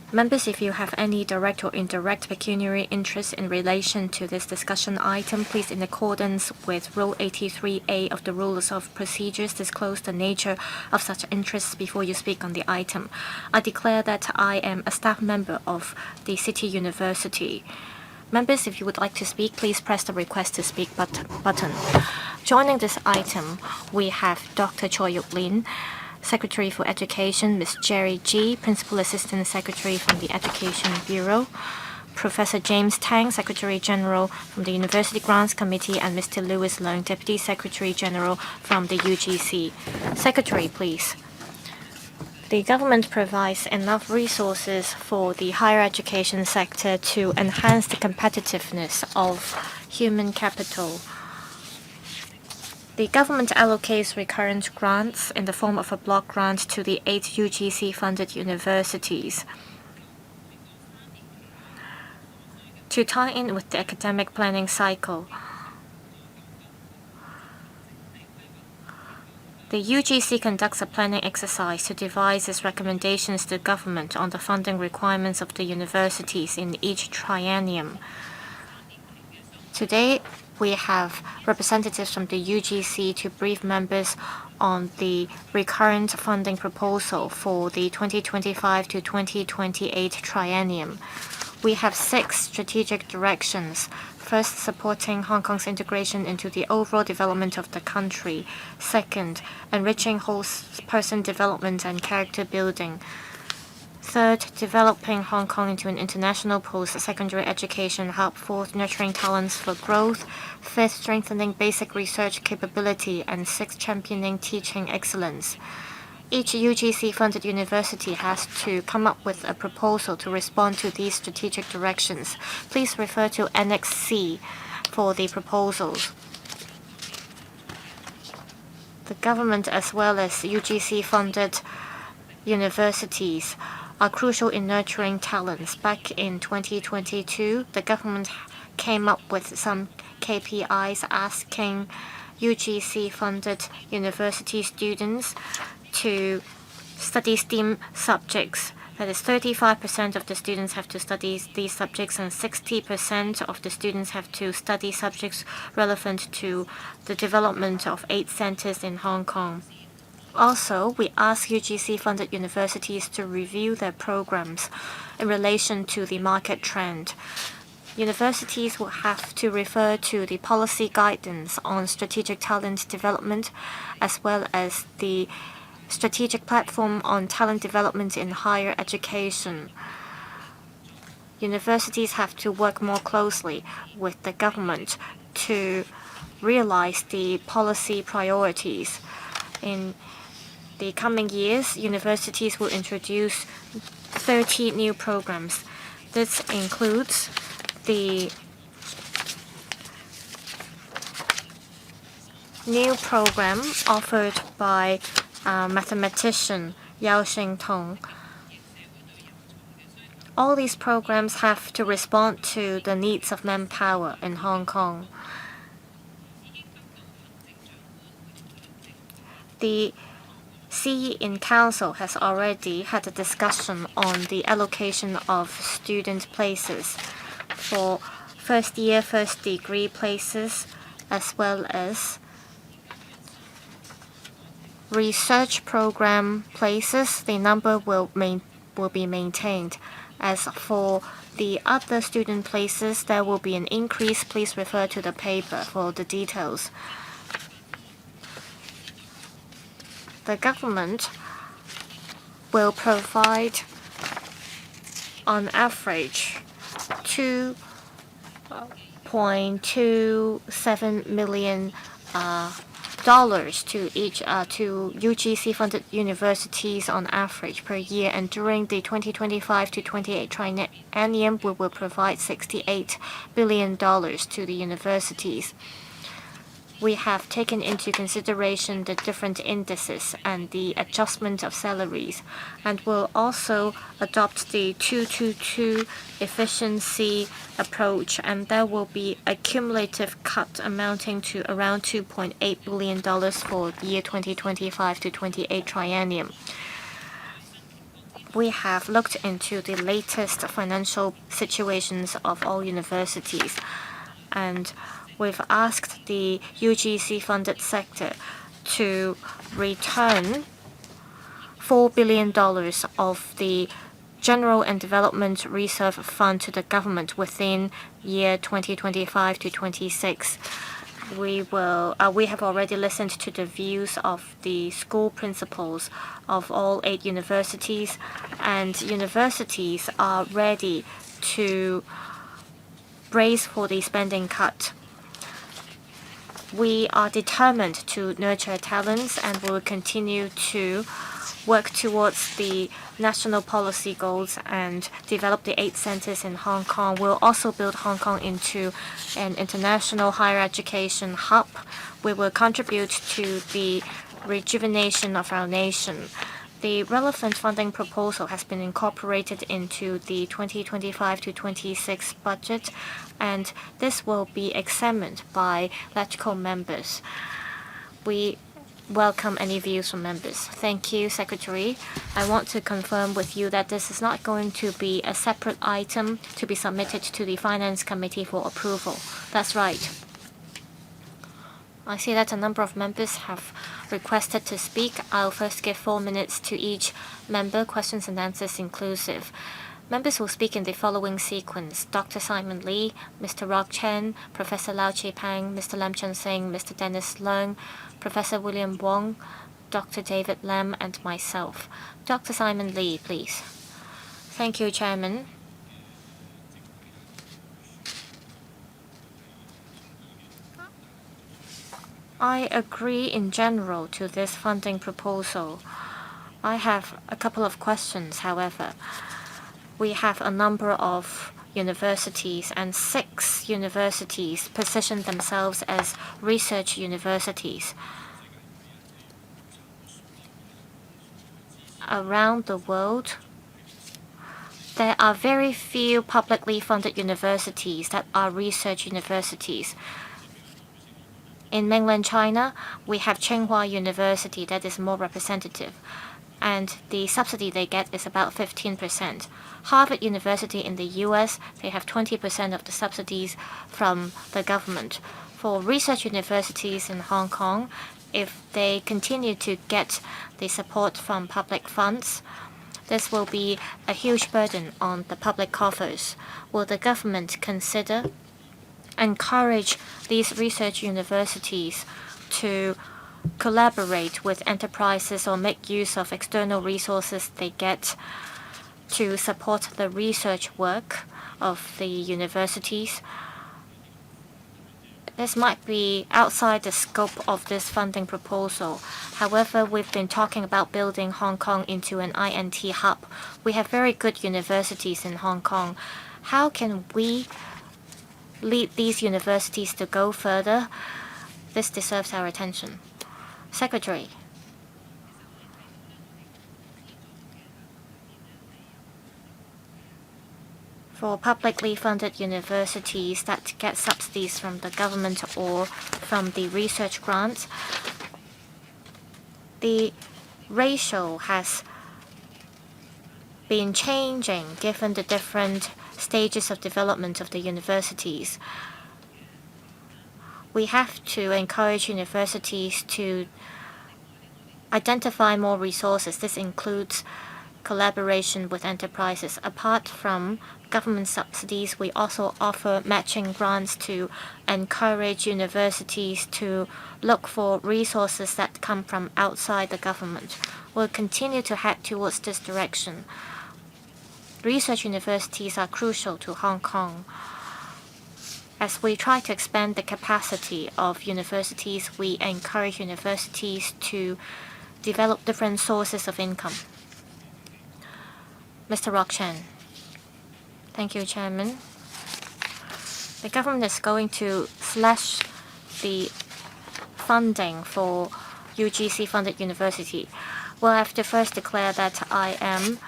S1: Members, if you have any direct or indirect pecuniary interest in relation to this discussion item, please, in accordance with Rule 83A of the Rules of Procedures, disclose the nature of such interests before you speak on the item. I declare that I am a staff member of the City University. Members, if you would like to speak, please press the Request to Speak button. Joining this item, we have Dr. Choi Yuk-lin, Secretary for Education, Ms. Jerry G., Principal Assistant Secretary from the Education Bureau, Professor James Tang, Secretary General from the University Grants Committee, and Mr. Louis Leung, Deputy Secretary General from the UGC. Secretary, please. The government provides enough resources for the higher education sector to enhance the competitiveness of human capital. The government allocates recurrent grants in the form of a block grant to the 8 UGC-funded universities. To tie in with the academic planning cycle, the UGC conducts a planning exercise to devise its recommendations to the government on the funding requirements of the universities in each triennium. Today, we have representatives from the UGC to brief members on the recurrent funding proposal for the 2025 to 2028 triennium. We have 6 strategic directions. First, supporting Hong Kong's integration into the overall development of the country. Second, enriching whole person development and character building. Third, developing Hong Kong into an international post-secondary education hub. Fourth, nurturing talents for growth. Fifth, strengthening basic research capability. And sixth, championing teaching excellence. Each UGC-funded university has to come up with a proposal to respond to these strategic directions. Please refer to Annex C for the proposals. The government, as well as UGC-funded universities, are crucial in nurturing talents. Back in 2022, the government came up with some KPIs asking UGC-funded university students to study STEAM subjects That is 35% of the students have to study these subjects, and 60% of the students have to study subjects relevant to the development of 8 centers in Hong Kong. Also, we ask UGC-funded universities to review their programs in relation to the market trend. Universities will have to refer to the policy guidance on strategic talent development, as well as the strategic platform on talent development in higher education. Universities have to work more closely with the government to realize the policy priorities. In the coming years, universities will introduce 30 new programs. This includes the new program offered by mathematician Yao Xingtong. All these programs have to respond to the needs of manpower in Hong Kong. The CE in Council has already had a discussion on the allocation of student places for first year, first degree places, as well as research program places. The number will be maintained. As for the other student places, there will be an increase. Please refer to the paper for the details. The government will provide, on average, $2.27 million to each to UGC-funded universities on average per year, and during the 2025 to 28 triennium, we will provide $68 billion to the universities. We have taken into consideration the different indices and the adjustment of salaries, and will also adopt the 2-2-2 efficiency approach, and there will be a cumulative cut amounting to around $2.8 billion for the year 2025 to 28 triennium. We have looked into the latest financial situations of all universities, and we've asked the UGC-funded sector to return $4 billion of the General and Development Reserve Fund to the government within year 2025 to 26. We have already listened to the views of the school principals of all 8 universities, and universities are ready to brace for the spending cut. We are determined to nurture talents and will continue to work towards the national policy goals and develop the 8 centers in Hong Kong. We'll also build Hong Kong into an international higher education hub. We will contribute to the rejuvenation of our nation. The relevant funding proposal has been incorporated into the 2025 to 26 budget, and this will be examined by LegCo members. We welcome any views from members. Thank you, Secretary. I want to confirm with you that this is not going to be a separate item to be submitted to the Finance Committee for approval. That's right. I see that a number of members have requested to speak. I'll first give 4 minutes to each member, questions and answers inclusive. Members will speak in the following sequence: Dr. Simon Lee, Mr. Rock Chen, Professor Lau Chi-Pang, Mr. Lam Chun-Sing, Mr. Dennis Leung, Professor William Wong, Dr. David Lam, and myself. Dr. Simon Lee, please. Thank you, Chairman. I agree in general to this funding proposal. I have a couple of questions, however. We have a number of universities, and 6 universities position themselves as research universities. Around the world, there are very few publicly funded universities that are research universities. In mainland China, we have Tsinghua University that is more representative. and the subsidy they get is about 15%. Harvard University in the US, they have 20% of the subsidies from the government. For research universities in Hong Kong, if they continue to get the support from public funds, this will be a huge burden on the public coffers. Will the government consider encourage these research universities to collaborate with enterprises or make use of external resources they get to support the research work of the universities? This might be outside the scope of this funding proposal. However, we've been talking about building Hong Kong into an INT hub. We have very good universities in Hong Kong. How can we lead these universities to go further? This deserves our attention. Secretary. For publicly funded universities that get subsidies from the government or from the research grants, the ratio has been changing given the different stages of development of the universities. We have to encourage universities to identify more resources. This includes collaboration with enterprises. Apart from government subsidies, we also offer matching grants to encourage universities to look for resources that come from outside the government. We'll continue to head towards this direction. Research universities are crucial to Hong Kong. As we try to expand the capacity of universities, we encourage universities to develop different sources of income. Mr. Rock Chen. Thank you, Chairman. The government is going to slash the funding for UGC-funded university. Well, I have to first declare that I am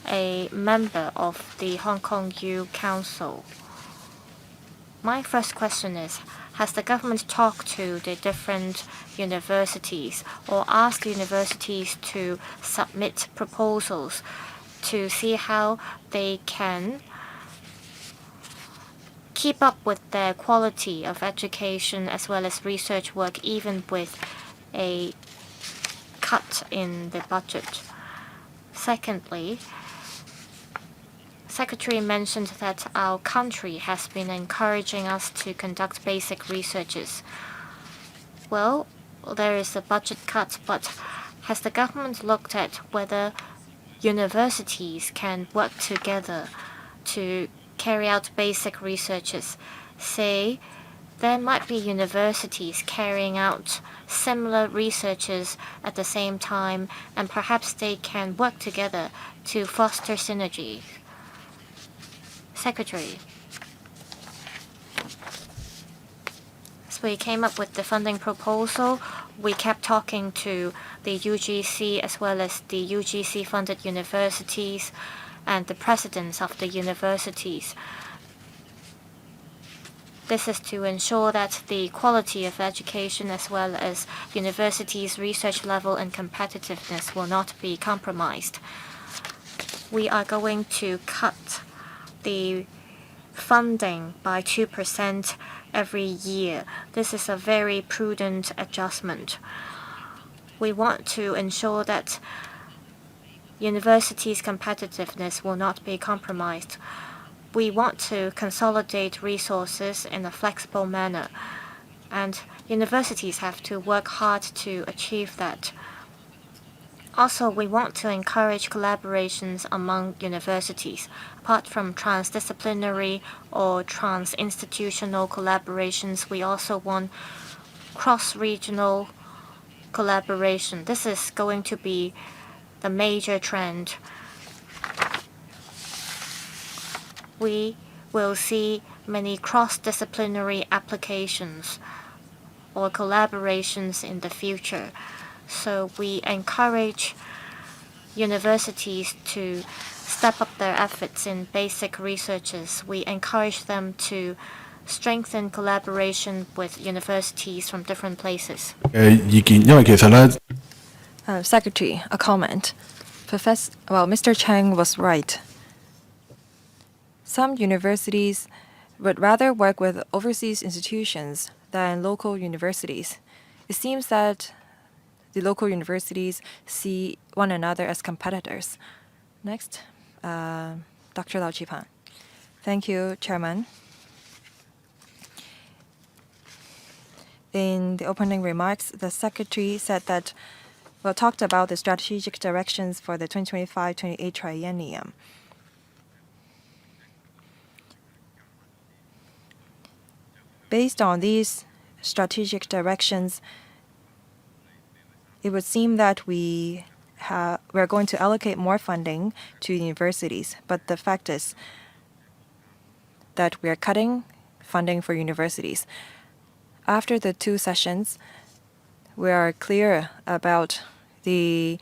S1: a member of the Hong Kong U Council. My first question is, has the government talked to the different universities or asked universities to submit proposals to see how they can keep up with their quality of education as well as research work, even with a cut in the budget? Secondly, Secretary mentioned that our country has been encouraging us to conduct basic researches. Well, there is a budget cut, but has the government looked at whether universities can work together to carry out basic researches? Say, there might be universities carrying out similar researches at the same time, and perhaps they can work together to foster synergy. Secretary. As we came up with the funding proposal, we kept talking to the UGC as well as the UGC-funded universities and the presidents of the universities. This is to ensure that the quality of education as well as universities' research level and competitiveness will not be compromised. We are going to cut the funding by 2% every year. This is a very prudent adjustment. We want to ensure that universities' competitiveness will not be compromised. We want to consolidate resources in a flexible manner, and universities have to work hard to achieve that. Also, we want to encourage collaborations among universities. Apart from transdisciplinary or trans-institutional collaborations, we also want cross-regional collaboration. This is going to be the major trend. We will see many cross-disciplinary applications or collaborations in the future. So we encourage universities to step up their efforts in basic researches. We encourage them to strengthen collaboration with universities from different places.
S4: 意見，因為其實咧。
S3: Secretary, a comment. Mr. Chang was right. Some universities would rather work with overseas institutions than local universities. It seems that the local universities see one another as competitors. Next, Dr. Lau Chi-pan. Thank you, Chairman. In the opening remarks, the Secretary said that, talked about the strategic directions for the 2025-28 triennium. Based on these strategic directions, it would seem that we're going to allocate more funding to universities, but the fact is that we're cutting funding for universities. After the 2 sessions, we are clear about the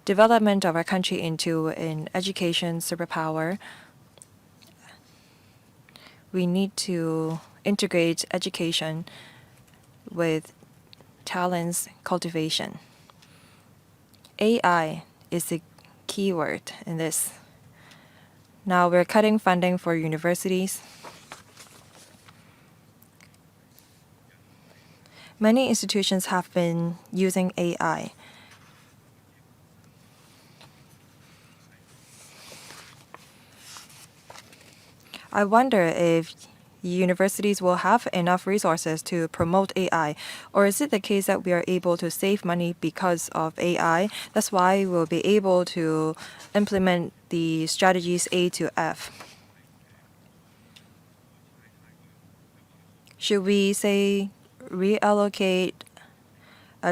S3: development of our country into an education superpower. We need to integrate education with talents cultivation. AI is the key word in this. Now we're cutting funding for universities. Many institutions have been using AI. I wonder if universities will have enough resources to promote AI, or is it the case that we are able to save money because of AI? That's why we'll be able to implement the strategies A to F. Should we say reallocate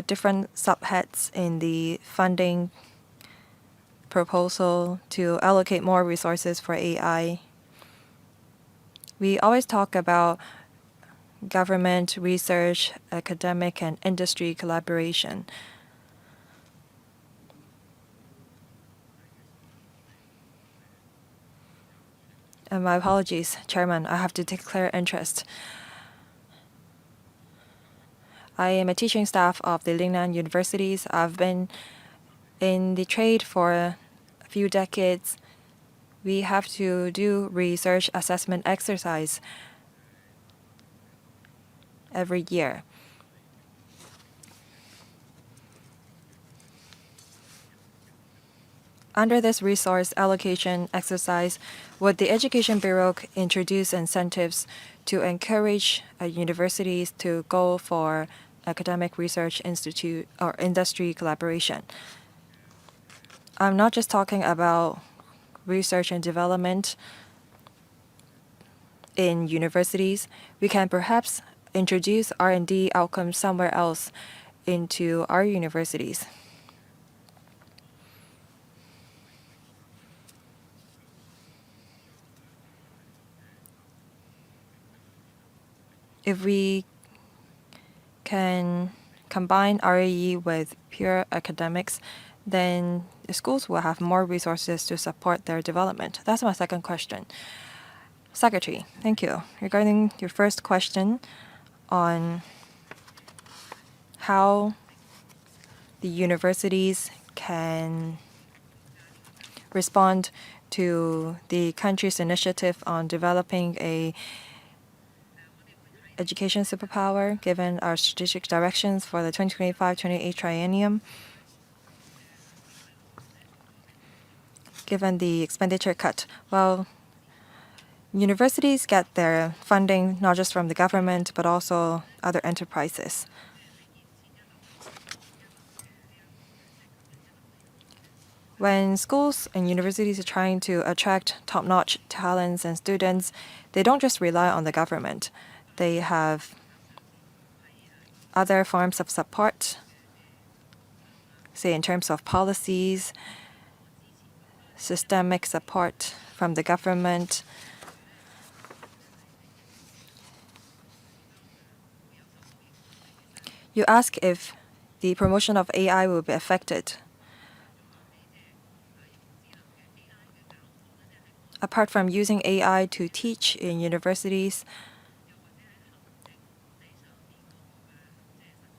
S3: different subheads in the funding proposal to allocate more resources for AI? We always talk about government, research, academic, and industry collaboration. And my apologies, Chairman, I have to declare interest. I am a teaching staff of the Lingnan universities. I've been in the trade for a few decades. We have to do research assessment exercise every year. Under this resource allocation exercise, would the Education Bureau introduce incentives to encourage universities to go for academic research institute or industry collaboration? I'm not just talking about research and development in universities. We can perhaps introduce R&D outcomes somewhere else into our universities. If we can combine RAE with pure academics, then the schools will have more resources to support their development. That's my second question. Secretary, thank you. Regarding your first question on how the universities can respond to the country's initiative on developing a education superpower, given our strategic directions for the 2025-28 triennium, given the expenditure cut. Well, universities get their funding not just from the government, but also other enterprises. When schools and universities are trying to attract top-notch talents and students, they don't just rely on the government. They have other forms of support, say in terms of policies, systemic support from the government. You ask if the promotion of AI will be affected. Apart from using AI to teach in universities,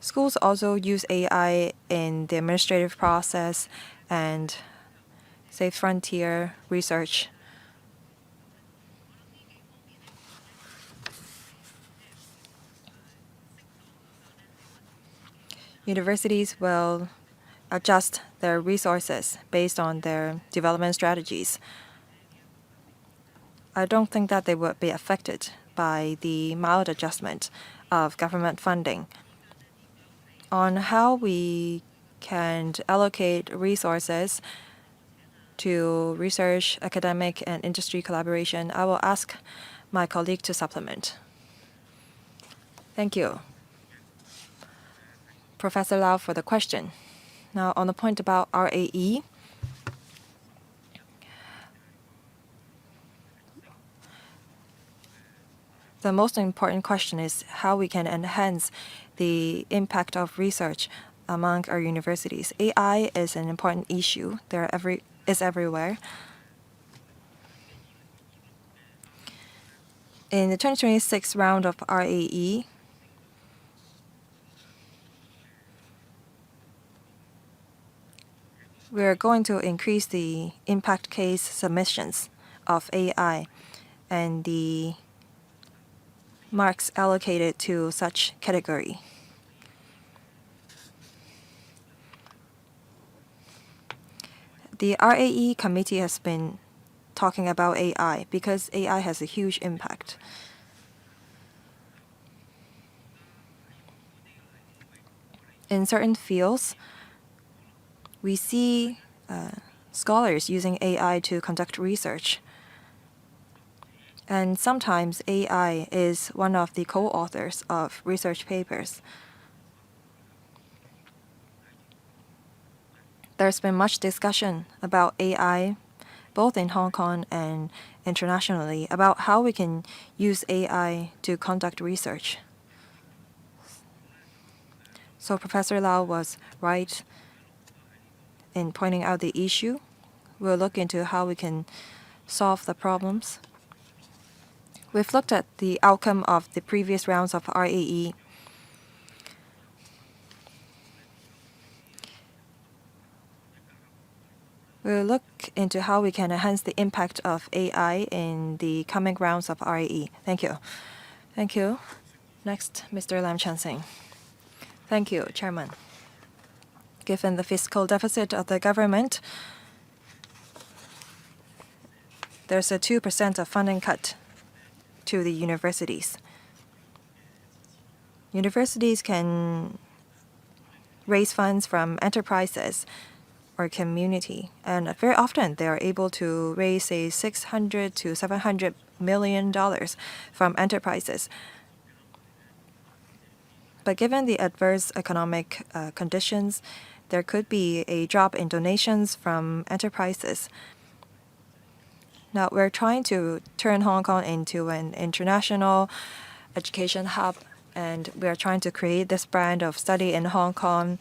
S3: Schools also use AI in the administrative process and Safe Frontier research. Universities will adjust their resources based on their development strategies. I don't think that they would be affected by the mild adjustment of government funding. On how we can allocate resources to research, academic, and industry collaboration, I will ask my colleague to supplement. Thank you, Professor Lau, for the question. Now, on the point about RAE, the most important question is how we can enhance the impact of research among our universities. AI is an important issue. Is everywhere. In the 2026 round of RAE, we are going to increase the impact case submissions of AI and the marks allocated to such category. The RAE committee has been talking about AI because AI has a huge impact. In certain fields, we see scholars using AI to conduct research. And sometimes AI is one of the co-authors of research papers. There's been much discussion about AI, both in Hong Kong and internationally, about how we can use AI to conduct research. So Professor Lau was right in pointing out the issue. We'll look into how we can solve the problems. We've looked at the outcome of the previous rounds of RAE. We'll look into how we can enhance the impact of AI in the coming rounds of RAE. Thank you. Thank you. Next, Mr. Lam Chansing. Thank you, Chairman. Given the fiscal deficit of the government, there's a 2% of funding cut to the universities. Universities can raise funds from enterprises or community, and very often they are able to raise say $600 to $700 million from enterprises. But given the adverse economic conditions, there could be a drop in donations from enterprises. Now, we're trying to turn Hong Kong into an international education hub, and we are trying to create this brand of study in Hong Kong.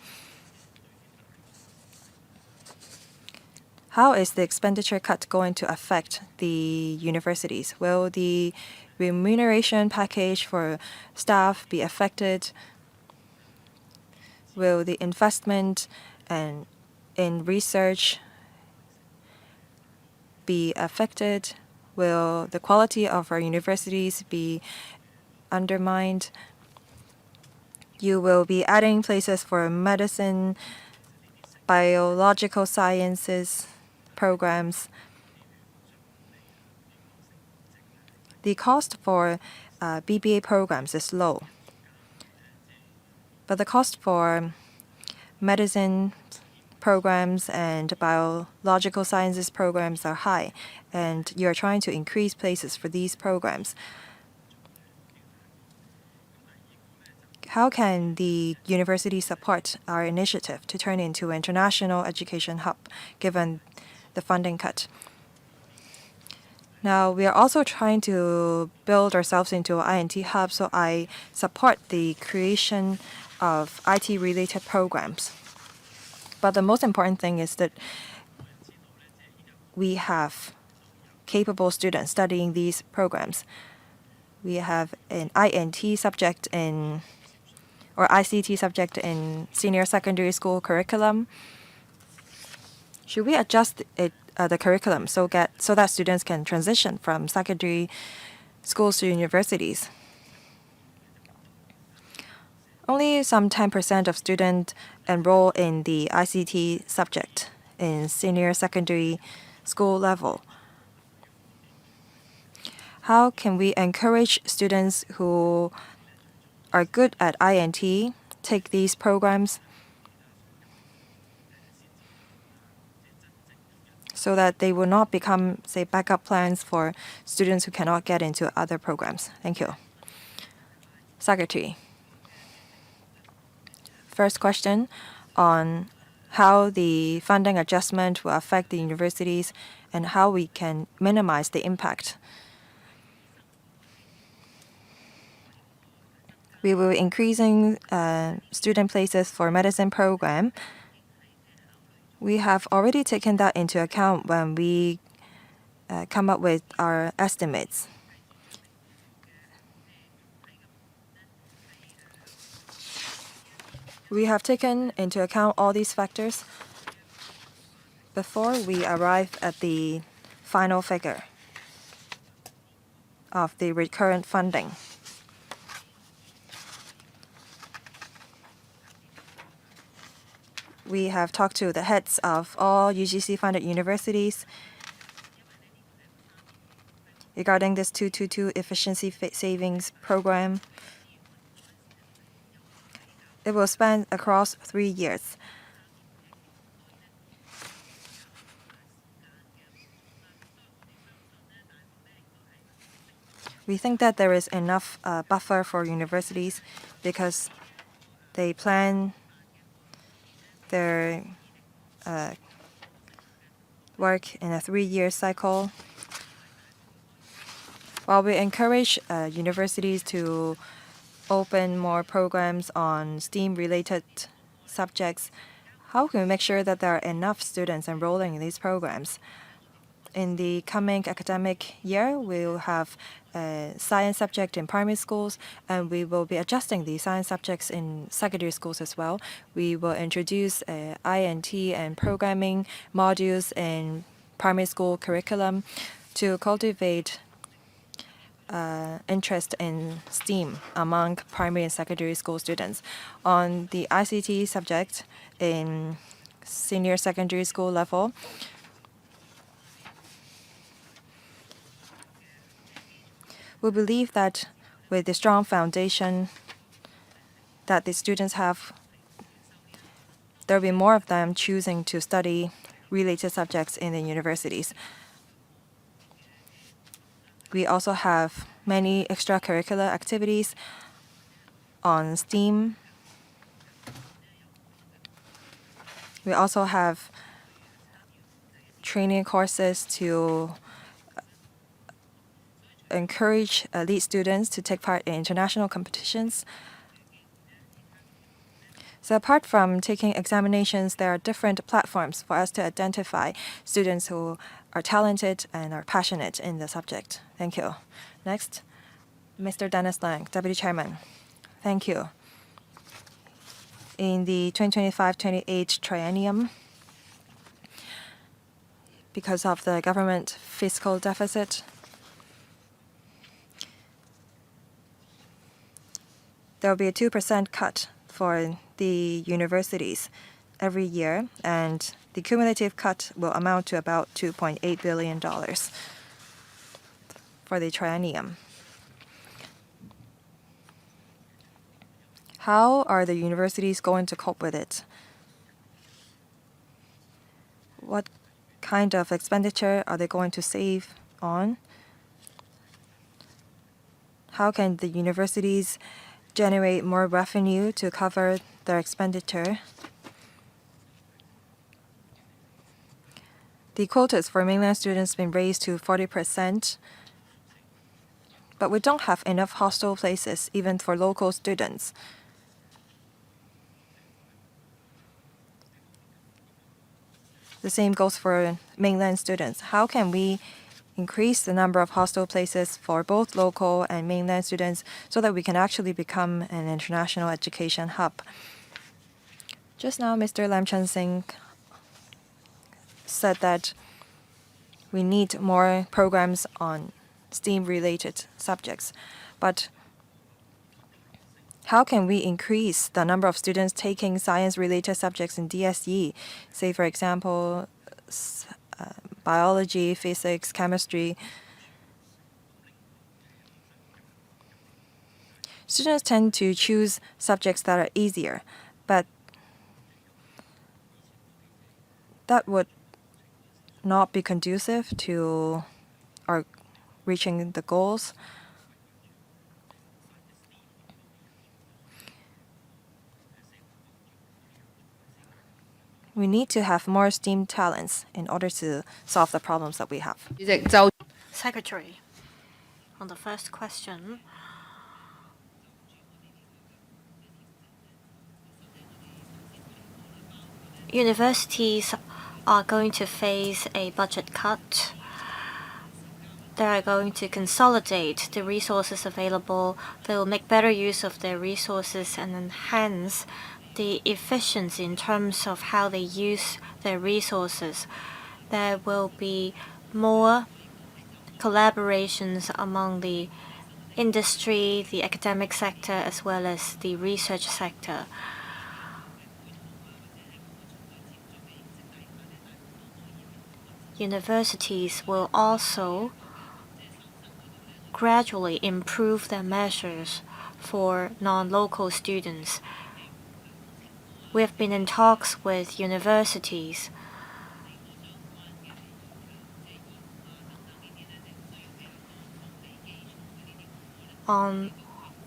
S3: How is the expenditure cut going to affect the universities? Will the remuneration package for staff be affected? Will the investment and in research be affected? Will the quality of our universities be undermined? You will be adding places for medicine, biological sciences programs. The cost for BBA programs is low, but the cost for medicine programs and biological sciences programs are high, and you're trying to increase places for these programs. How can the university support our initiative to turn into an international education hub given the funding cut? Now, we are also trying to build ourselves into an INT hub, so I support the creation of IT-related programs. But the most important thing is that we have capable students studying these programs. We have an INT subject in or ICT subject in senior secondary school curriculum? Should we adjust the curriculum so that students can transition from secondary schools to universities? Only some 10% of students enroll in the ICT subject in senior secondary school level. How can we encourage students who are good at INT take these programs so that they will not become, say, backup plans for students who cannot get into other programs? Thank you. Secretary. First question on how the funding adjustment will affect the universities and how we can minimize the impact. We will be increasing student places for medicine program. We have already taken that into account when we come up with our estimates. We have taken into account all these factors before we arrive at the final figure of the recurrent funding. We have talked to the heads of all UGC-funded universities regarding this 222 efficiency savings program. It will span across 3 years. We think that there is enough buffer for universities because they plan their work in a 3-year cycle. While we encourage universities to open more programs on STEAM-related subjects, how can we make sure that there are enough students enrolling in these programs? In the coming academic year, we will have a science subject in primary schools, and we will be adjusting the science subjects in secondary schools as well. We will introduce INT and programming modules in primary school curriculum to cultivate interest in STEAM among primary and secondary school students. On the ICT subject in senior secondary school level, we believe that with the strong foundation that the students have, there will be more of them choosing to study related subjects in the universities. We also have many extracurricular activities on STEAM. We also have training courses to encourage elite students to take part in international competitions. So apart from taking examinations, there are different platforms for us to identify students who are talented and are passionate in the subject. Thank you. Next, Mr. Dennis Lang, Deputy Chairman. Thank you. In the 2025-28 triennium, because of the government fiscal deficit, there will be a 2% cut for the universities every year, and the cumulative cut will amount to about $2.8 billion for the triennium. How are the universities going to cope with it? What kind of expenditure are they going to save on? How can the universities generate more revenue to cover their expenditure? The quotas for mainland students have been raised to 40%, but we don't have enough hostel places even for local students. The same goes for mainland students. How can we increase the number of hostel places for both local and mainland students so that we can actually become an international education hub. Just now, Mr. Lam Chun Sing said that we need more programs on STEAM-related subjects, but how can we increase the number of students taking science-related subjects in DSE? Say, for example, biology, physics, chemistry. Students tend to choose subjects that are easier, but that would not be conducive to our reaching the goals. We need to have more STEAM talents in order to solve the problems that we have.
S1: Secretary, on the first question, universities are going to face a budget cut. They are going to consolidate the resources available. They will make better use of their resources and enhance the efficiency in terms of how they use their resources. There will be more collaborations among the industry, the academic sector, as well as the research sector. Universities will also gradually improve their measures for non-local students. We have been in talks with universities on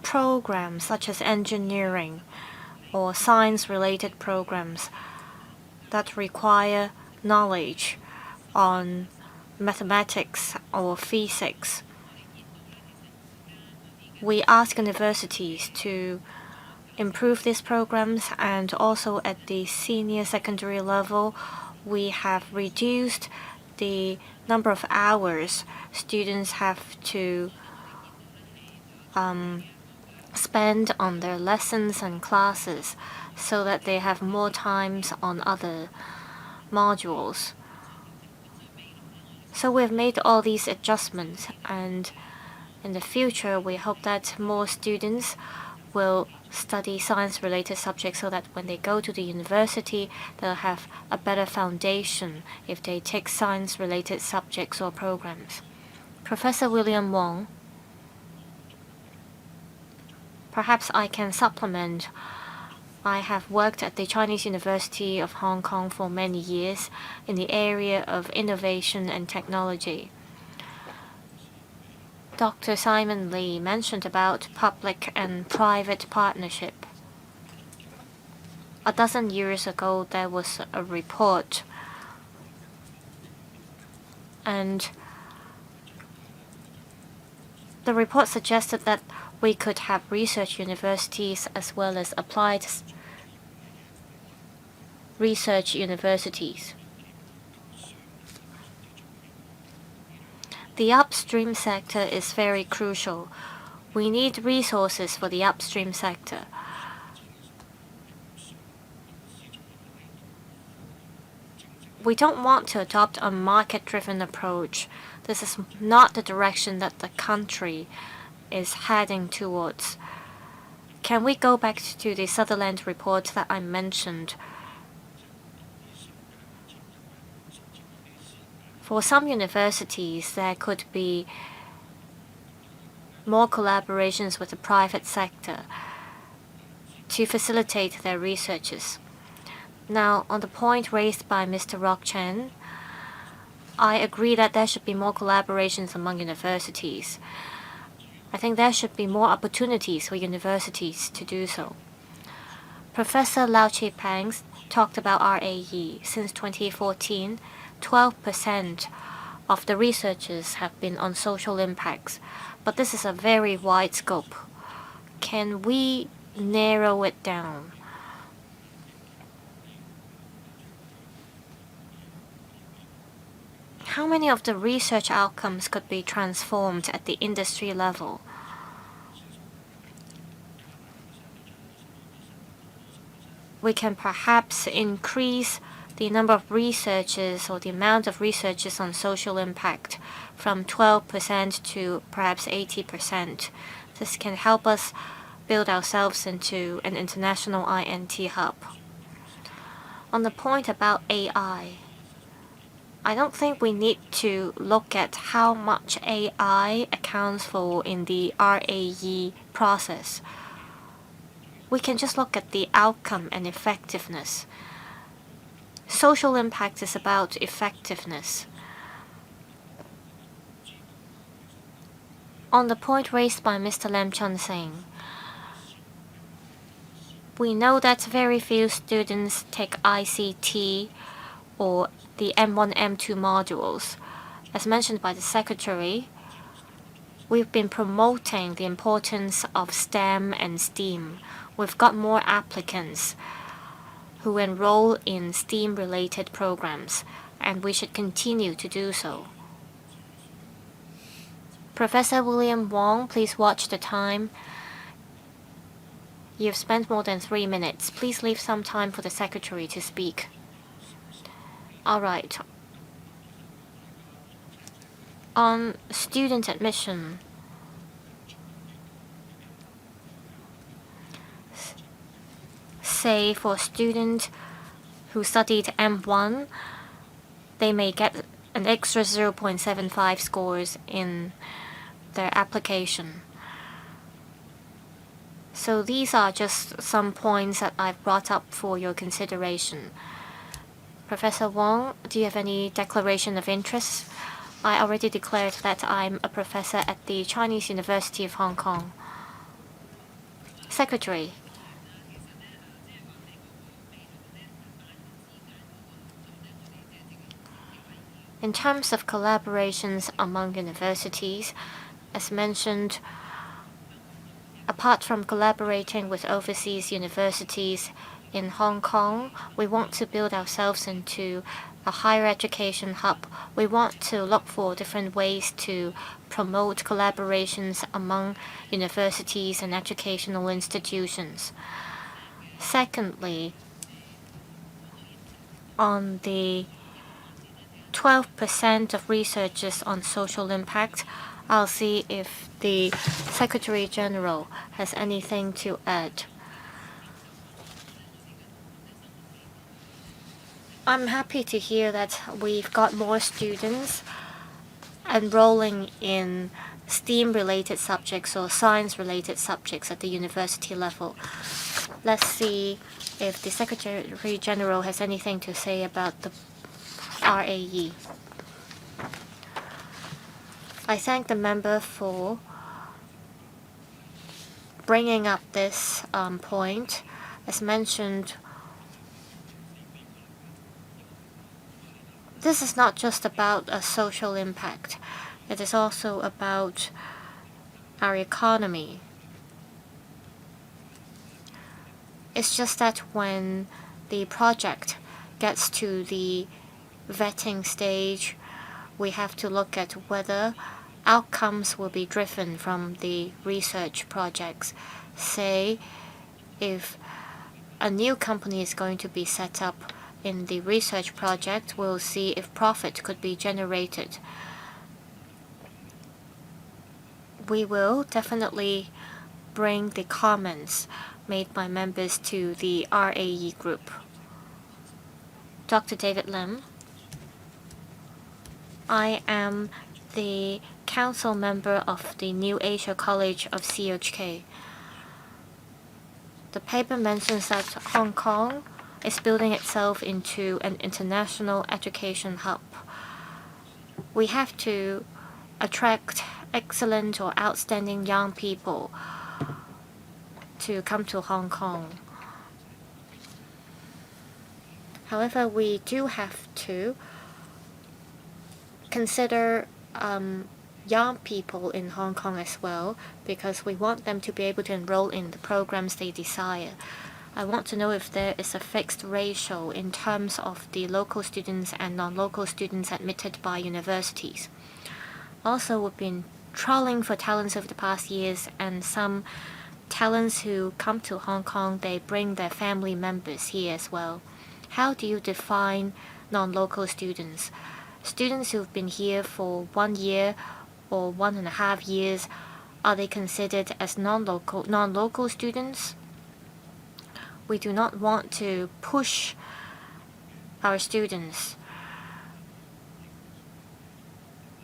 S1: programs such as engineering or science-related programs that require knowledge on mathematics or physics. We ask universities to improve these programs, and also at the senior secondary level, we have reduced the number of hours students have to spend on their lessons and classes so that they have more times on other modules. So we've made all these adjustments, and in the future, we hope that more students will study science-related subjects so that when they go to the university, they'll have a better foundation if they take science-related subjects or programs. Professor William Wong, perhaps I can supplement. I have worked at the Chinese University of Hong Kong for many years in the area of innovation and technology. Dr. Simon Lee mentioned about public and private partnership. A dozen years ago, there was a report, and the report suggested that we could have research universities as well as applied research universities. The upstream sector is very crucial. We need resources for the upstream sector. We don't want to adopt a market-driven approach. This is not the direction that the country is heading towards. Can we go back to the Sutherland report that I mentioned? For some universities, there could be more collaborations with the private sector to facilitate their researches. Now, on the point raised by Mr. Rock Chen, I agree that there should be more collaborations among universities. I think there should be more opportunities for universities to do so. Professor Lau Chi-Pang talked about RAE. Since 2014, 12% of the researchers have been on social impacts, but this is a very wide scope. Can we narrow it down? how many of the research outcomes could be transformed at the industry level? We can perhaps increase the number of researchers or the amount of researchers on social impact from 12% to perhaps 80%. This can help us build ourselves into an international INT hub. On the point about AI, I don't think we need to look at how much AI accounts for in the RAE process. We can just look at the outcome and effectiveness. Social impact is about effectiveness. On the point raised by Mr. Lam Chun Sing, we know that very few students take ICT or the M1, M2 modules. As mentioned by the Secretary, we've been promoting the importance of STEM and STEAM. We've got more applicants who enroll in STEAM-related programs, and we should continue to do so. Professor William Wong, please watch the time. You've spent more than 3 minutes. Please leave some time for the Secretary to speak. All right. On student admission, say for students who studied M1, they may get an extra 0.75 scores in their application. So these are just some points that I've brought up for your consideration. Professor Wong, do you have any declaration of interest? I already declared that I'm a professor at the Chinese University of Hong Kong. Secretary. In terms of collaborations among universities, as mentioned, apart from collaborating with overseas universities in Hong Kong, we want to build ourselves into a higher education hub. We want to look for different ways to promote collaborations among universities and educational institutions. Secondly, on the 12% of researchers on social impact, I'll see if the Secretary General has anything to add. I'm happy to hear that we've got more students enrolling in STEAM-related subjects or science-related subjects at the university level. Let's see if the Secretary General has anything to say about the RAE. I thank the member for bringing up this point. As mentioned, this is not just about a social impact. It is also about our economy. It's just that when the project gets to the vetting stage, we have to look at whether outcomes will be driven from the research projects. Say, if a new company is going to be set up in the research project, we'll see if profit could be generated. We will definitely bring the comments made by members to the RAE group. Dr. David Lim. I am the council member of the New Asia College of CHK. The paper mentions that Hong Kong is building itself into an international education hub. We have to attract excellent or outstanding young people to come to Hong Kong. However, we do have to consider young people in Hong Kong as well, because we want them to be able to enroll in the programs they desire. I want to know if there is a fixed ratio in terms of the local students and non-local students admitted by universities. Also, we've been trawling for talents over the past years, and some talents who come to Hong Kong, they bring their family members here as well. How do you define non-local students? Students who've been here for 1 year or 1.5 years, are they considered as non-local students? We do not want to push our students.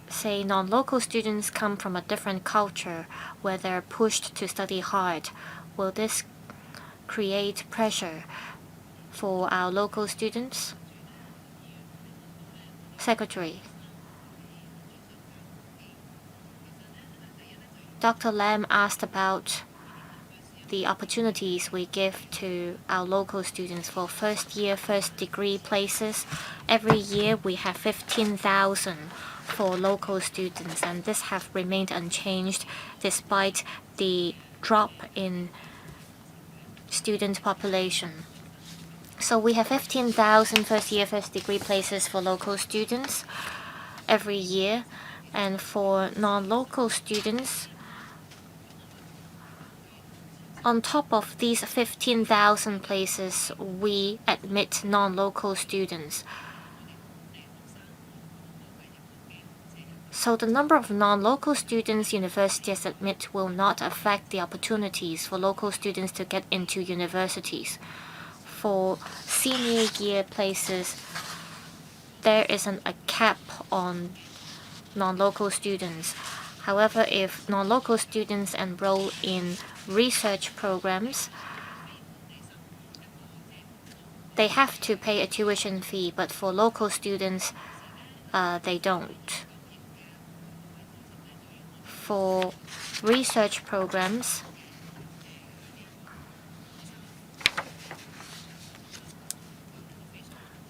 S1: Say non-local students come from a different culture where they're pushed to study hard. Will this create pressure for our local students? Secretary. Dr. Lam asked about the opportunities we give to our local students for first year, first degree places. Every year we have 15,000 for local students, and this have remained unchanged despite the drop in student population. So we have 15,000 first year, first degree places for local students every year, and for non-local students, on top of these 15,000 places, we admit non-local students. So the number of non-local students universities admit will not affect the opportunities for local students to get into universities. For senior year places, there isn't a cap on non-local students. However, if non-local students enroll in research programs, they have to pay a tuition fee, but for local students, they don't. For research programs,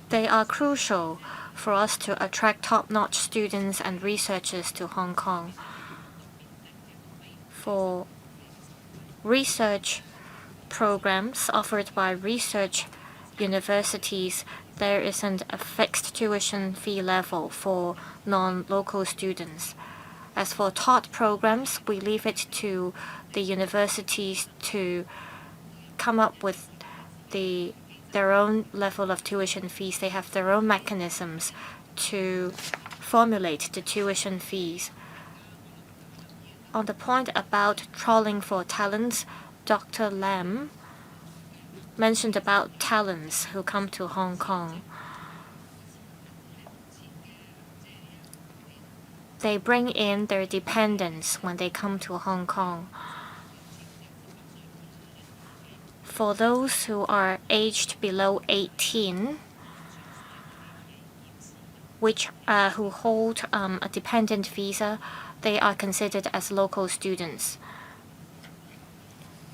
S1: they are crucial for us to attract top-notch students and researchers to Hong Kong. For research programs offered by research universities, there isn't a fixed tuition fee level for non-local students. As for taught programs, we leave it to the universities to come up with their own level of tuition fees. They have their own mechanisms to formulate the tuition fees. On the point about trawling for talents, Dr. Lam mentioned about talents who come to Hong Kong. They bring in their dependents when they come to Hong Kong. For those who are aged below 18, who hold a dependent visa, they are considered as local students.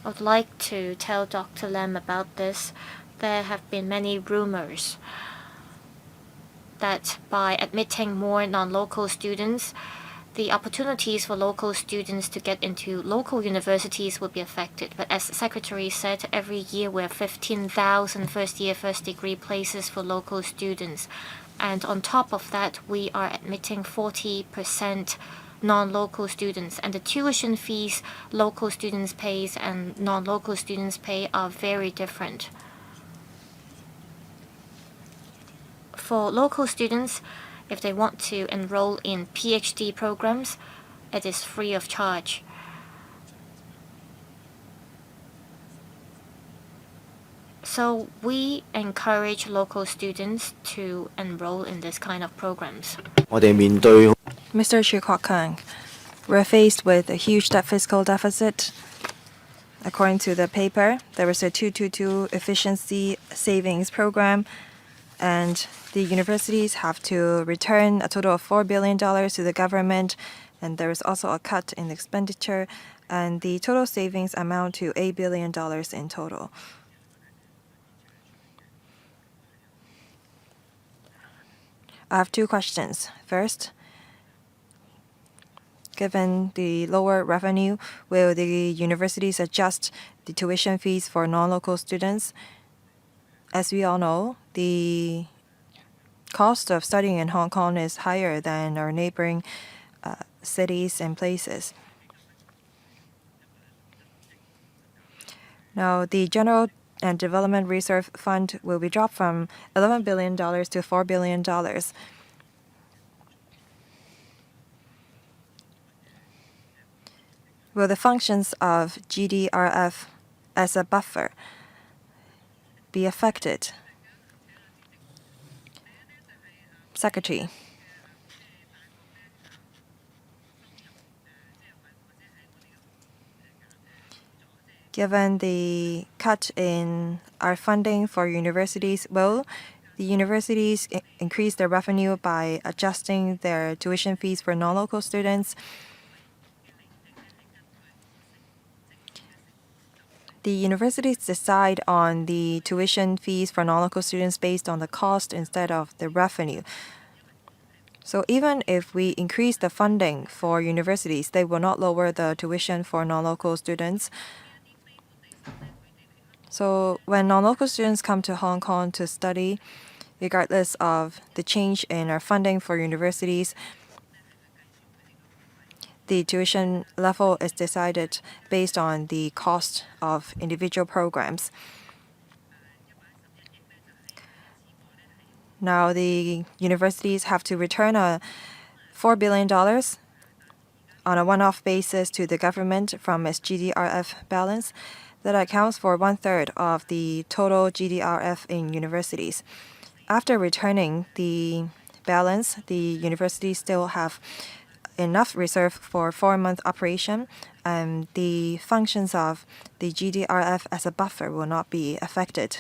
S1: I would like to tell Dr. Lam about this. There have been many rumors that by admitting more non-local students, the opportunities for local students to get into local universities would be affected. But as the Secretary said, every year we have 15,000 first year, first degree places for local students. And on top of that, we are admitting 40% non-local students. And the tuition fees local students pay and non-local students pay are very different. For local students, if they want to enroll in PhD programs, it is free of charge. So we encourage local students to enroll in this kind of programs.
S3: Mr. Chu Kwok Kang, we're faced with a huge fiscal deficit. According to the paper, there is a 222 efficiency savings program, and the universities have to return a total of $4 billion to the government, and there is also a cut in expenditure, and the total savings amount to $8 billion in total. I have two questions. First, Given the lower revenue, will the universities adjust the tuition fees for non-local students? As we all know, the cost of studying in Hong Kong is higher than our neighboring cities and places. Now, the General and Development Reserve Fund will be dropped from $11 billion to $4 billion. Will the functions of GDRF as a buffer be affected? Secretary. Given the cut in our funding for universities, will the universities increase their revenue by adjusting their tuition fees for non-local students? The universities decide on the tuition fees for non-local students based on the cost instead of the revenue. So even if we increase the funding for universities, they will not lower the tuition for non-local students. So when non-local students come to Hong Kong to study, regardless of the change in our funding for universities, the tuition level is decided based on the cost of individual programs. Now the universities have to return $4 billion on a one-off basis to the government from its GDRF balance. That accounts for 1/3 of the total GDRF in universities. After returning the balance, the universities still have enough reserve for 4-month operation, and the functions of the GDRF as a buffer will not be affected.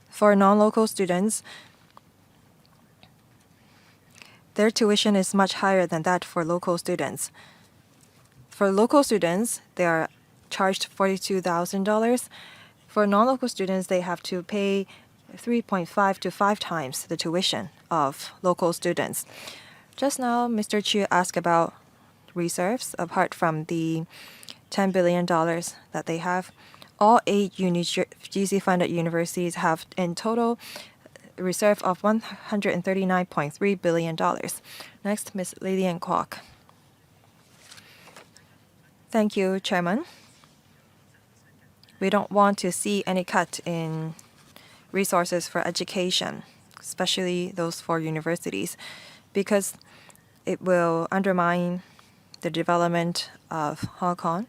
S3: For non-local students, their tuition is much higher than that for local students. For local students, they are charged $42,000. For non-local students, they have to pay 3.5 to 5 times the tuition of local students. Just now, Mr. Chu asked about reserves apart from the $10 billion that they have. All 8 GC-funded universities have in total a reserve of $139.3 billion. Next, Ms. Lilian Kwok. Thank you, Chairman. We don't want to see any cut in resources for education, especially those for universities, because it will undermine the development of Hong Kong.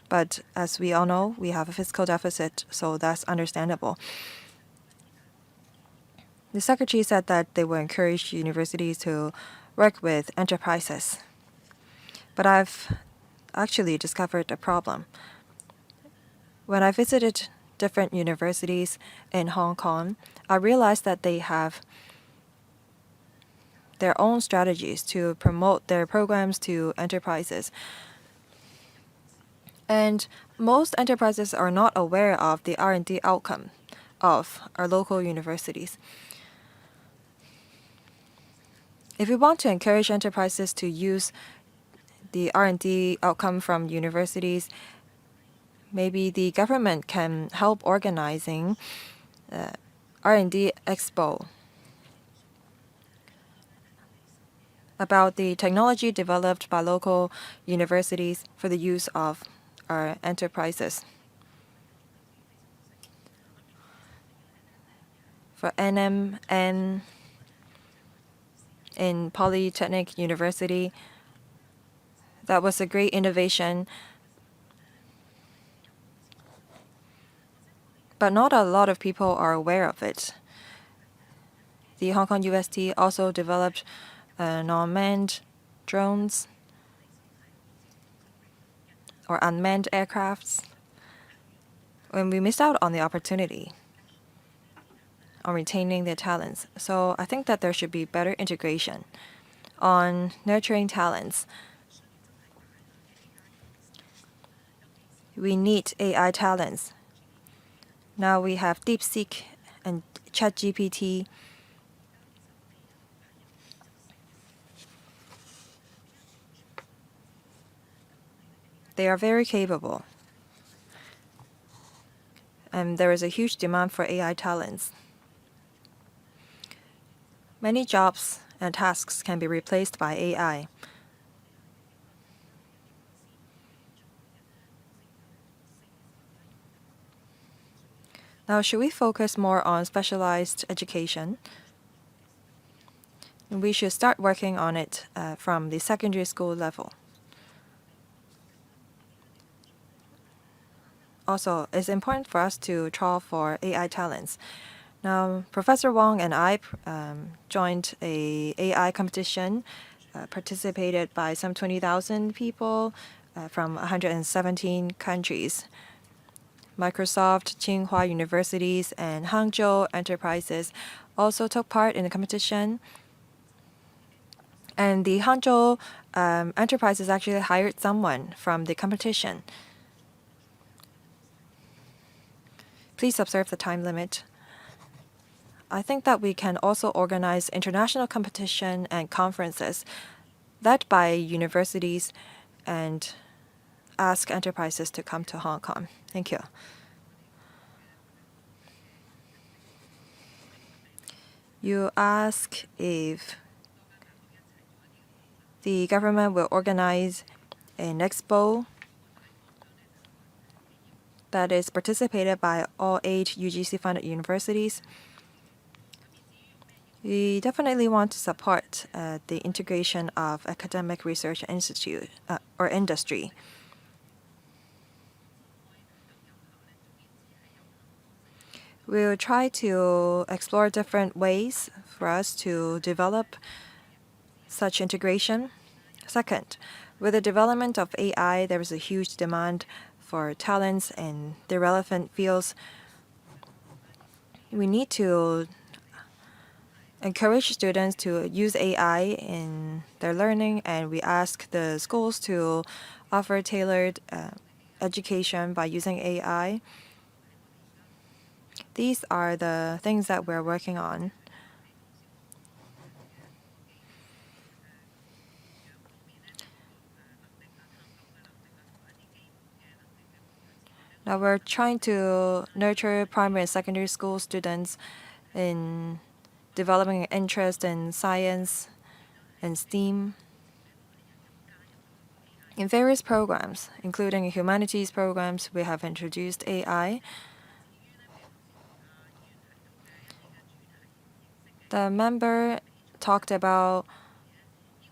S3: But as we all know, we have a fiscal deficit, so that's understandable. The Secretary said that they will encourage universities to work with enterprises. But I've actually discovered a problem. When I visited different universities in Hong Kong, I realized that they have their own strategies to promote their programs to enterprises. And most enterprises are not aware of the R&D outcome of our local universities. If we want to encourage enterprises to use the R&D outcome from universities, maybe the government can help organizing R&D Expo about the technology developed by local universities for the use of our enterprises. For NMN in Polytechnic University, that was a great innovation. But not a lot of people are aware of it. The Hong Kong UST also developed non-manned drones or unmanned aircrafts. When we missed out on the opportunity on retaining their talents. So I think that there should be better integration on nurturing talents. We need AI talents. Now we have DeepSeek and ChatGPT. They are very capable. And there is a huge demand for AI talents. Many jobs and tasks can be replaced by AI. Now, should we focus more on specialized education? We should start working on it from the secondary school level. Also, it's important for us to trial for AI talents. Now, Professor Wong and I joined a AI competition participated by some 20,000 people from 117 countries. Microsoft, Tsinghua Universities, and Hangzhou Enterprises also took part in the competition. And the Hangzhou Enterprises actually hired someone from the competition. Please observe the time limit. I think that we can also organize international competition and conferences led by universities and ask enterprises to come to Hong Kong. Thank you. You ask if the government will organize an expo that is participated by all 8 UGC-funded universities. We definitely want to support the integration of academic research institute or industry. We'll try to explore different ways for us to develop such integration. Second, with the development of AI, there is a huge demand for talents in the relevant fields. We need to encourage students to use AI in their learning, and we ask the schools to offer tailored education by using AI. These are the things that we're working on. Now we're trying to nurture primary and secondary school students in developing an interest in science and STEAM. In various programs, including humanities programs, we have introduced AI. The member talked about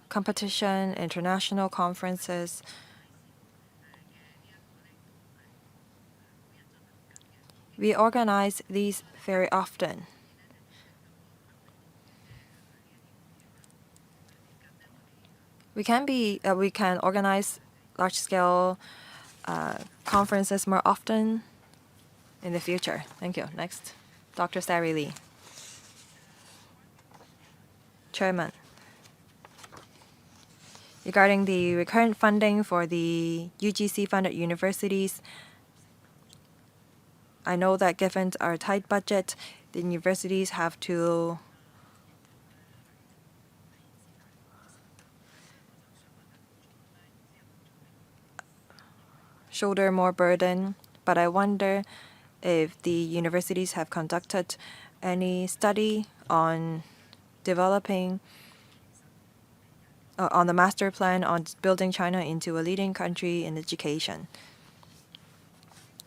S3: competition, international conferences. We organize these very often. We can organize large-scale conferences more often in the future. Thank you. Next, Dr. Sari Lee. Chairman, regarding the recurrent funding for the UGC-funded universities, I know that given our tight budget, the universities have to shoulder more burden, but I wonder if the universities have conducted any study on developing on the master plan on building China into a leading country in education.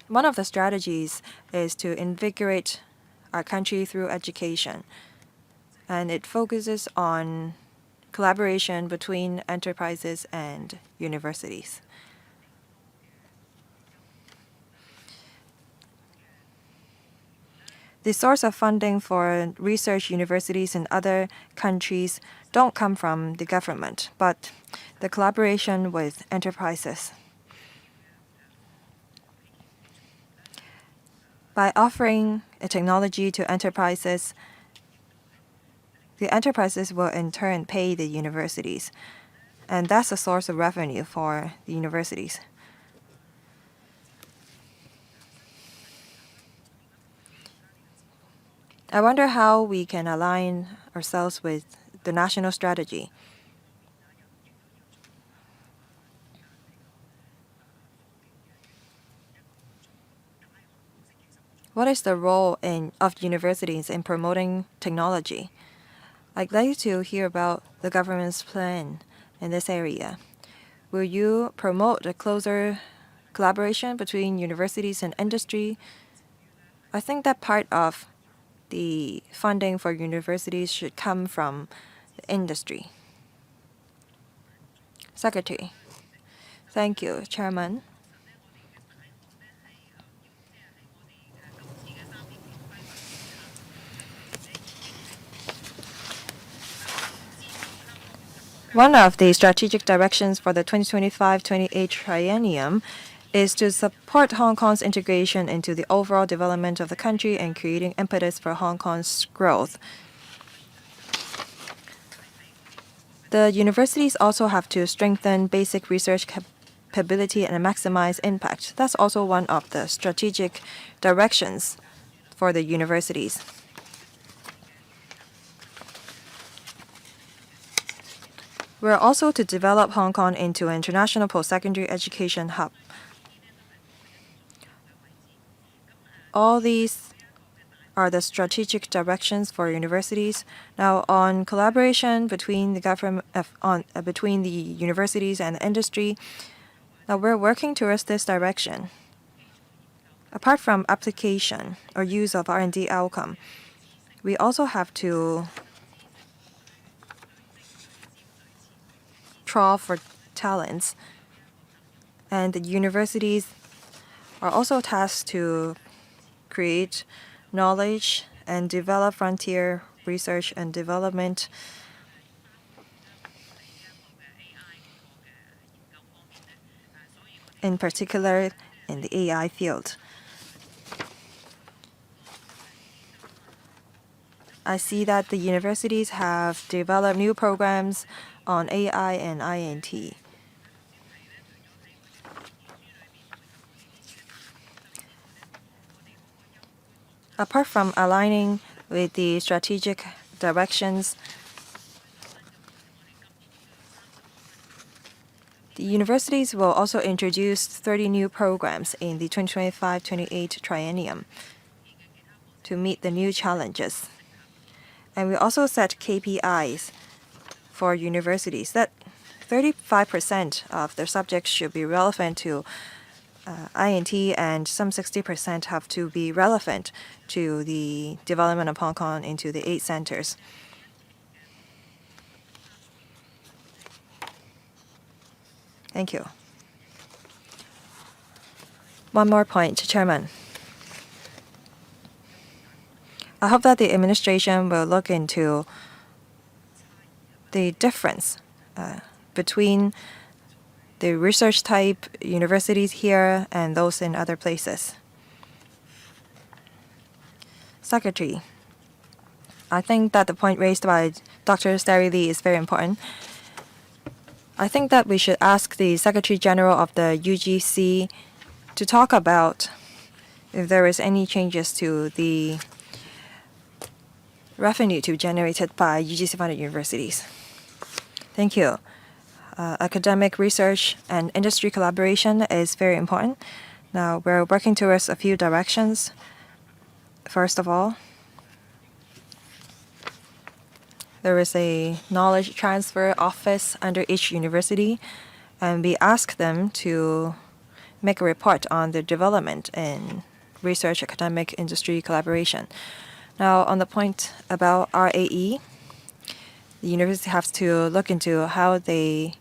S3: One of the strategies is to invigorate our country through education, and it focuses on collaboration between enterprises and universities. The source of funding for research universities in other countries don't come from the government, but the collaboration with enterprises. By offering a technology to enterprises, the enterprises will in turn pay the universities, and that's a source of revenue for the universities. I wonder how we can align ourselves with the national strategy. what is the role of universities in promoting technology? I'd like to hear about the government's plan in this area. Will you promote a closer collaboration between universities and industry? I think that part of the funding for universities should come from the industry. Secretary. Thank you, Chairman. One of the strategic directions for the 2025-28 triennium is to support Hong Kong's integration into the overall development of the country and creating impetus for Hong Kong's growth. The universities also have to strengthen basic research capability and maximize impact. That's also one of the strategic directions for the universities. We're also to develop Hong Kong into an international post-secondary education hub. All these are the strategic directions for universities. Now, on collaboration between the government, between the universities and the industry, now we're working towards this direction. Apart from application or use of R&D outcome, we also have to trough for talents, and the universities are also tasked to create knowledge and develop frontier research and development. In particular, in the AI field. I see that the universities have developed new programs on AI and INT. Apart from aligning with the strategic directions, the universities will also introduce 30 new programs in the 2025-28 triennium to meet the new challenges. And we also set KPIs for universities that 35% of their subjects should be relevant to INT, and some 60% have to be relevant to the development of Hong Kong into the 8 centers. Thank you. One more point, Chairman. I hope that the administration will look into the difference between the research type universities here and those in other places. Secretary, I think that the point raised by Dr. Starry Lee is very important. I think that we should ask the Secretary General of the UGC to talk about if there is any changes to the revenue to be generated by UGC-funded universities. Thank you. Academic research and industry collaboration is very important. Now, we're working towards a few directions. First of all, there is a knowledge transfer office under each university, and we ask them to make a report on the development in research, academic, industry collaboration. Now, on the point about RAE, the university has to look into how they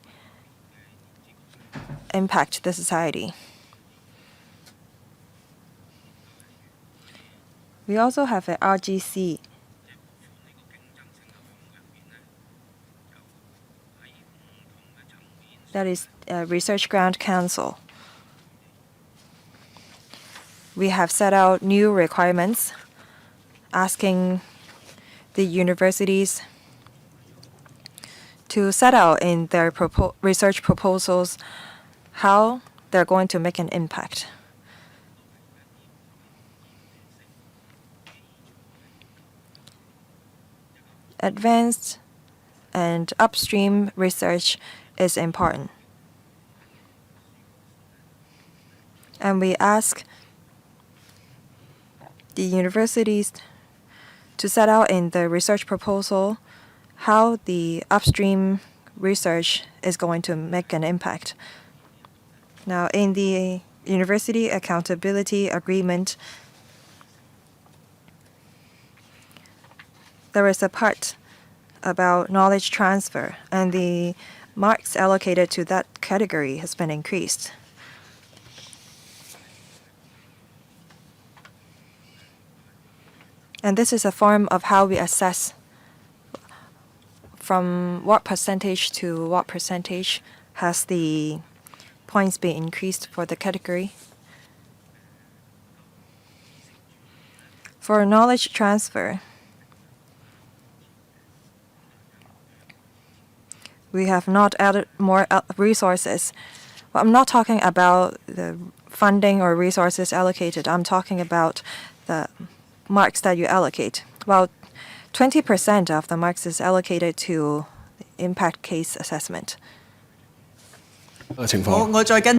S3: impact the society. We also have an RGC. That is a Research Grant Council. We have set out new requirements asking the universities to set out in their research proposals how they're going to make an impact. Advanced and upstream research is important. And we ask the universities to set out in the research proposal how the upstream research is going to make an impact. Now, in the University Accountability Agreement, there is a part about knowledge transfer, and the marks allocated to that category has been increased. And this is a form of how we assess from what percentage to what percentage has the points been increased for the category. For knowledge transfer, we have not added more resources. Well, I'm not talking about the funding or resources allocated. I'm talking about the marks that you allocate. Well, 20% of the marks is allocated to the impact case assessment.
S4: 情況。我再跟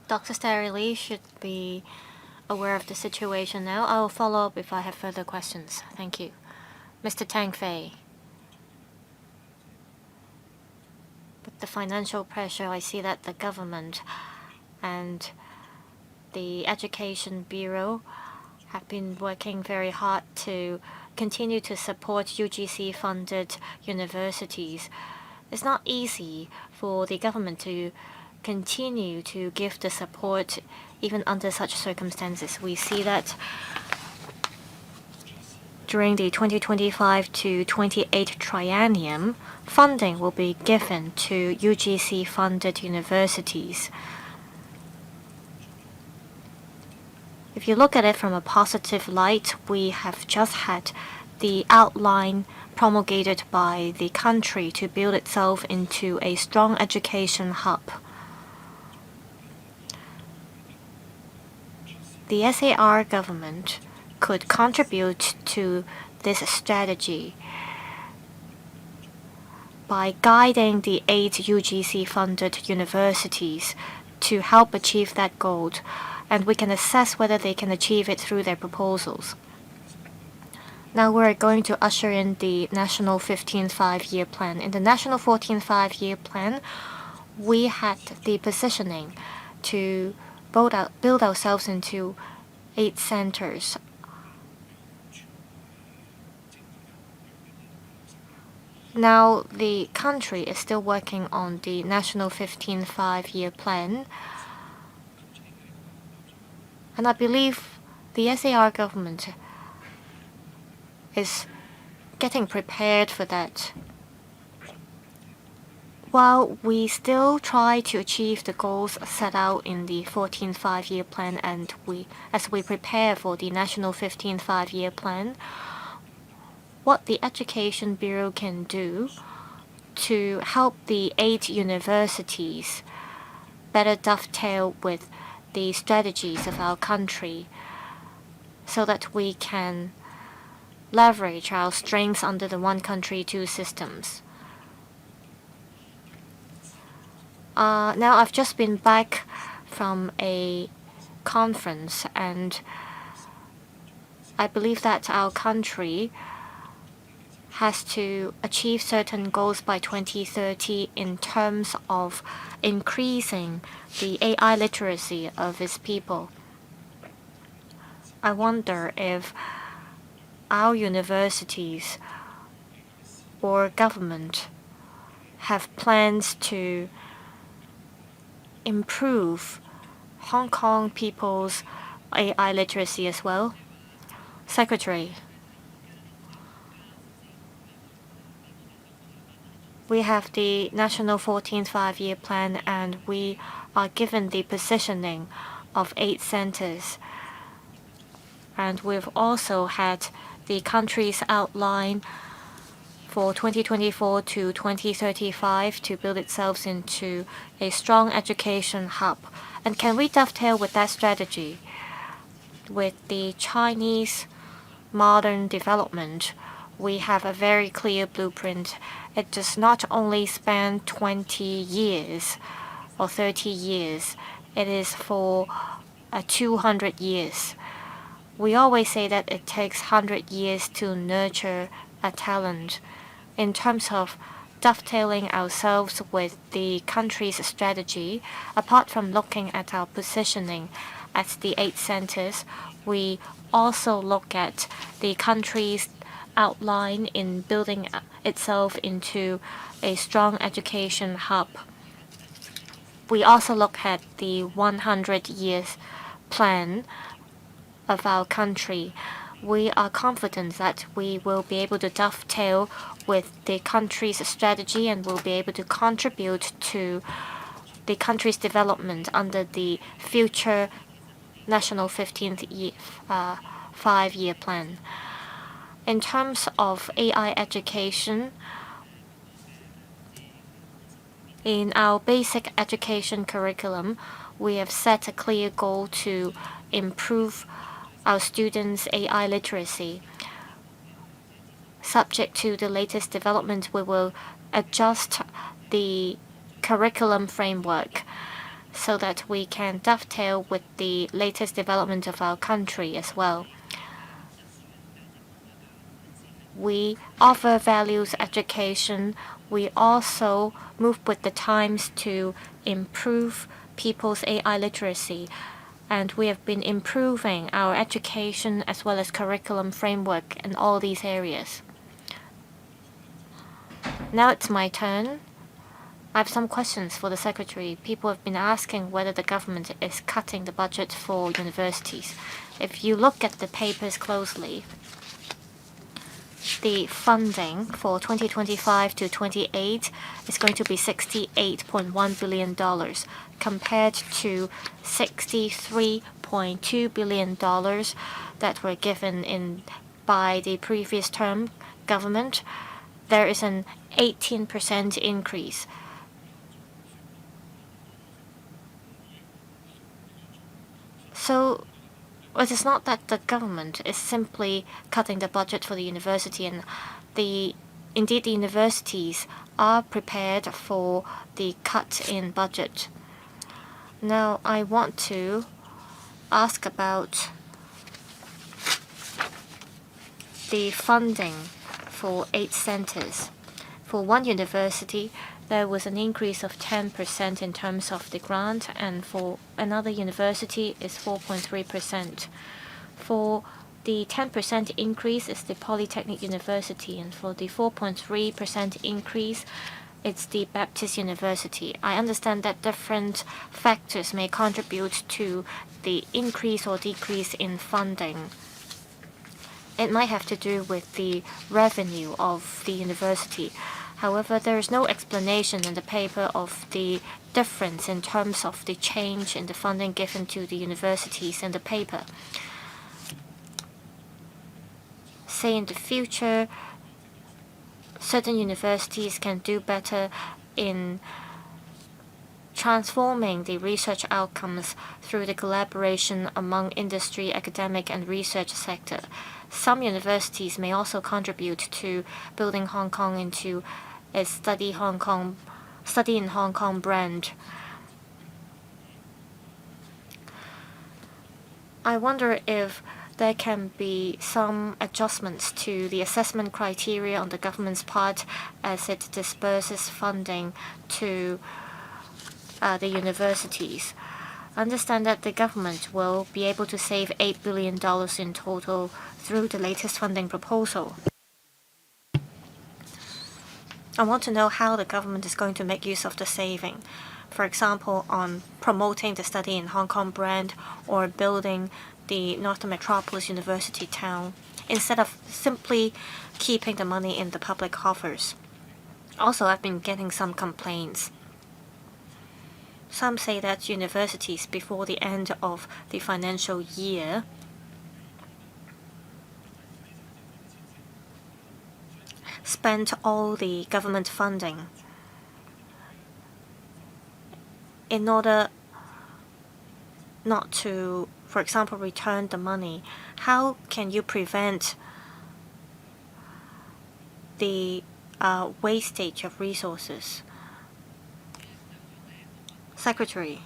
S1: Dr. Sterry Lee should be aware of the situation now. I will follow up if I have further questions. Thank you. Mr. Tang Fei. With the financial pressure, I see that the government and the Education Bureau have been working very hard to continue to support UGC-funded universities. It's not easy for the government to continue to give the support even under such circumstances. We see that during the 2025 to 28 triennium, funding will be given to UGC-funded universities. If you look at it from a positive light, we have just had the outline promulgated by the country to build itself into a strong education hub. The SAR government could contribute to this strategy by guiding the 8 UGC-funded universities to help achieve that goal, and we can assess whether they can achieve it through their proposals. Now we're going to usher in the National 15th Five-Year Plan. In the National 14th Five-Year Plan, we had the positioning to build ourselves into 8 centers. Now the country is still working on the National 15th Five-Year Plan, and I believe the SAR government is getting prepared for that. While we still try to achieve the goals set out in the 14th Five-Year Plan, and as we prepare for the National 15th Five-Year Plan, what the Education Bureau can do to help the 8 universities better dovetail with the strategies of our country so that we can leverage our strengths under the one country, two systems. Now I've just been back from a conference, and I believe that our country has to achieve certain goals by 2030 in terms of increasing the AI literacy of its people. I wonder if our universities or government have plans to improve Hong Kong people's AI literacy as well. Secretary, we have the National 14th Five-Year Plan, and we are given the positioning of 8 centers. And we've also had the country's outline for 2024 to 2035 to build itself into a strong education hub. And can we dovetail with that strategy? With the Chinese modern development, we have a very clear blueprint. It does not only span 20 years or 30 years. It is for 200 years. We always say that it takes 100 years to nurture a talent. In terms of dovetailing ourselves with the country's strategy, apart from looking at our positioning at the 8 centers, we also look at the country's outline in building itself into a strong education hub. We also look at the 100 years plan of our country. We are confident that we will be able to dovetail with the country's strategy and will be able to contribute to the country's development under the future national 15th five-year plan. In terms of AI education, in our basic education curriculum, we have set a clear goal to improve our students' AI literacy. Subject to the latest development, we will adjust the curriculum framework so that we can dovetail with the latest development of our country as well. We offer values education. We also move with the times to improve people's AI literacy. And we have been improving our education as well as curriculum framework in all these areas. Now it's my turn. I have some questions for the Secretary. People have been asking whether the government is cutting the budget for universities. If you look at the papers closely, the funding for 2025 to 28 is going to be $68.1 billion compared to $63.2 billion that were given by the previous term government. There is an 18% increase. So it is not that the government is simply cutting the budget for the university, and indeed the universities are prepared for the cut in budget. Now I want to ask about the funding for 8 centers. For one university, there was an increase of 10% in terms of the grant, and for another university is 4.3%. For the 10% increase is the Polytechnic University, and for the 4.3% increase, it's the Baptist University. I understand that different factors may contribute to the increase or decrease in funding. It might have to do with the revenue of the university. However, there is no explanation in the paper of the difference in terms of the change in the funding given to the universities in the paper. Say in the future, certain universities can do better in transforming the research outcomes through the collaboration among industry, academic, and research sector. Some universities may also contribute to building Hong Kong into a Study in Hong Kong brand. I wonder if there can be some adjustments to the assessment criteria on the government's part as it disperses funding to the universities. I understand that the government will be able to save $8 billion in total through the latest funding proposal. I want to know how the government is going to make use of the saving. For example, on promoting the Study in Hong Kong brand or building the Northern Metropolis University town, instead of simply keeping the money in the public coffers. Also, I've been getting some complaints. Some say that universities, before the end of the financial year, spent all the government funding in order not to, for example, return the money. How can you prevent the wastage of resources? Secretary.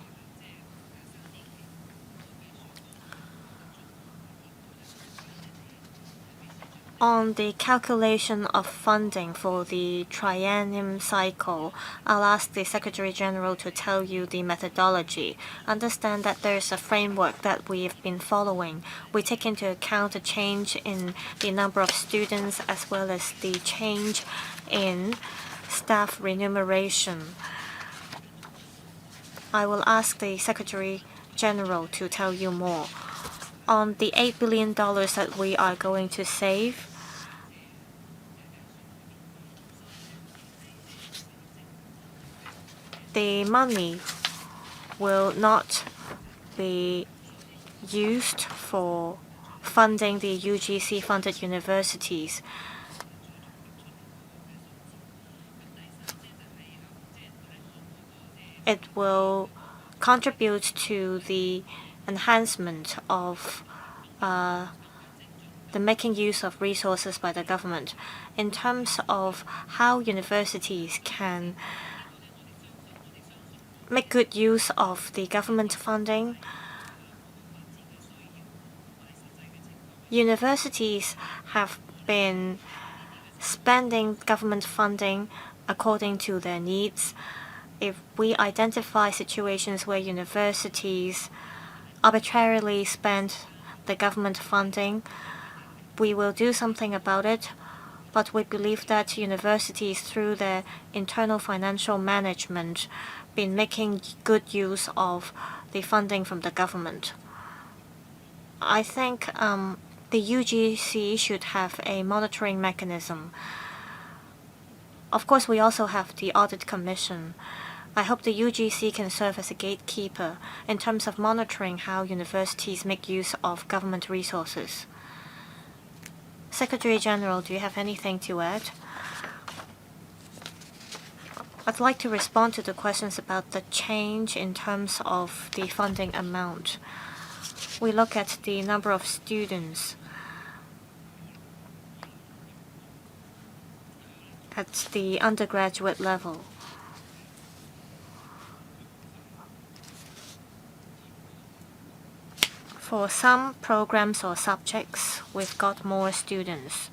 S1: On the calculation of funding for the triennium cycle, I'll ask the Secretary General to tell you the methodology. Understand that there's a framework that we've been following. We take into account the change in the number of students as well as the change in staff remuneration. I will ask the Secretary General to tell you more. On the $8 billion that we are going to save, the money will not be used for funding the UGC-funded universities. It will contribute to the enhancement of the making use of resources by the government. In terms of how universities can make good use of the government funding, universities have been spending government funding according to their needs. If we identify situations where universities arbitrarily spend the government funding, we will do something about it. But we believe that universities, through their internal financial management, been making good use of the funding from the government. I think the UGC should have a monitoring mechanism. Of course, we also have the Audit Commission. I hope the UGC can serve as a gatekeeper in terms of monitoring how universities make use of government resources. Secretary General, do you have anything to add? I'd like to respond to the questions about the change in terms of the funding amount. We look at the number of students at the undergraduate level. For some programs or subjects, we've got more students.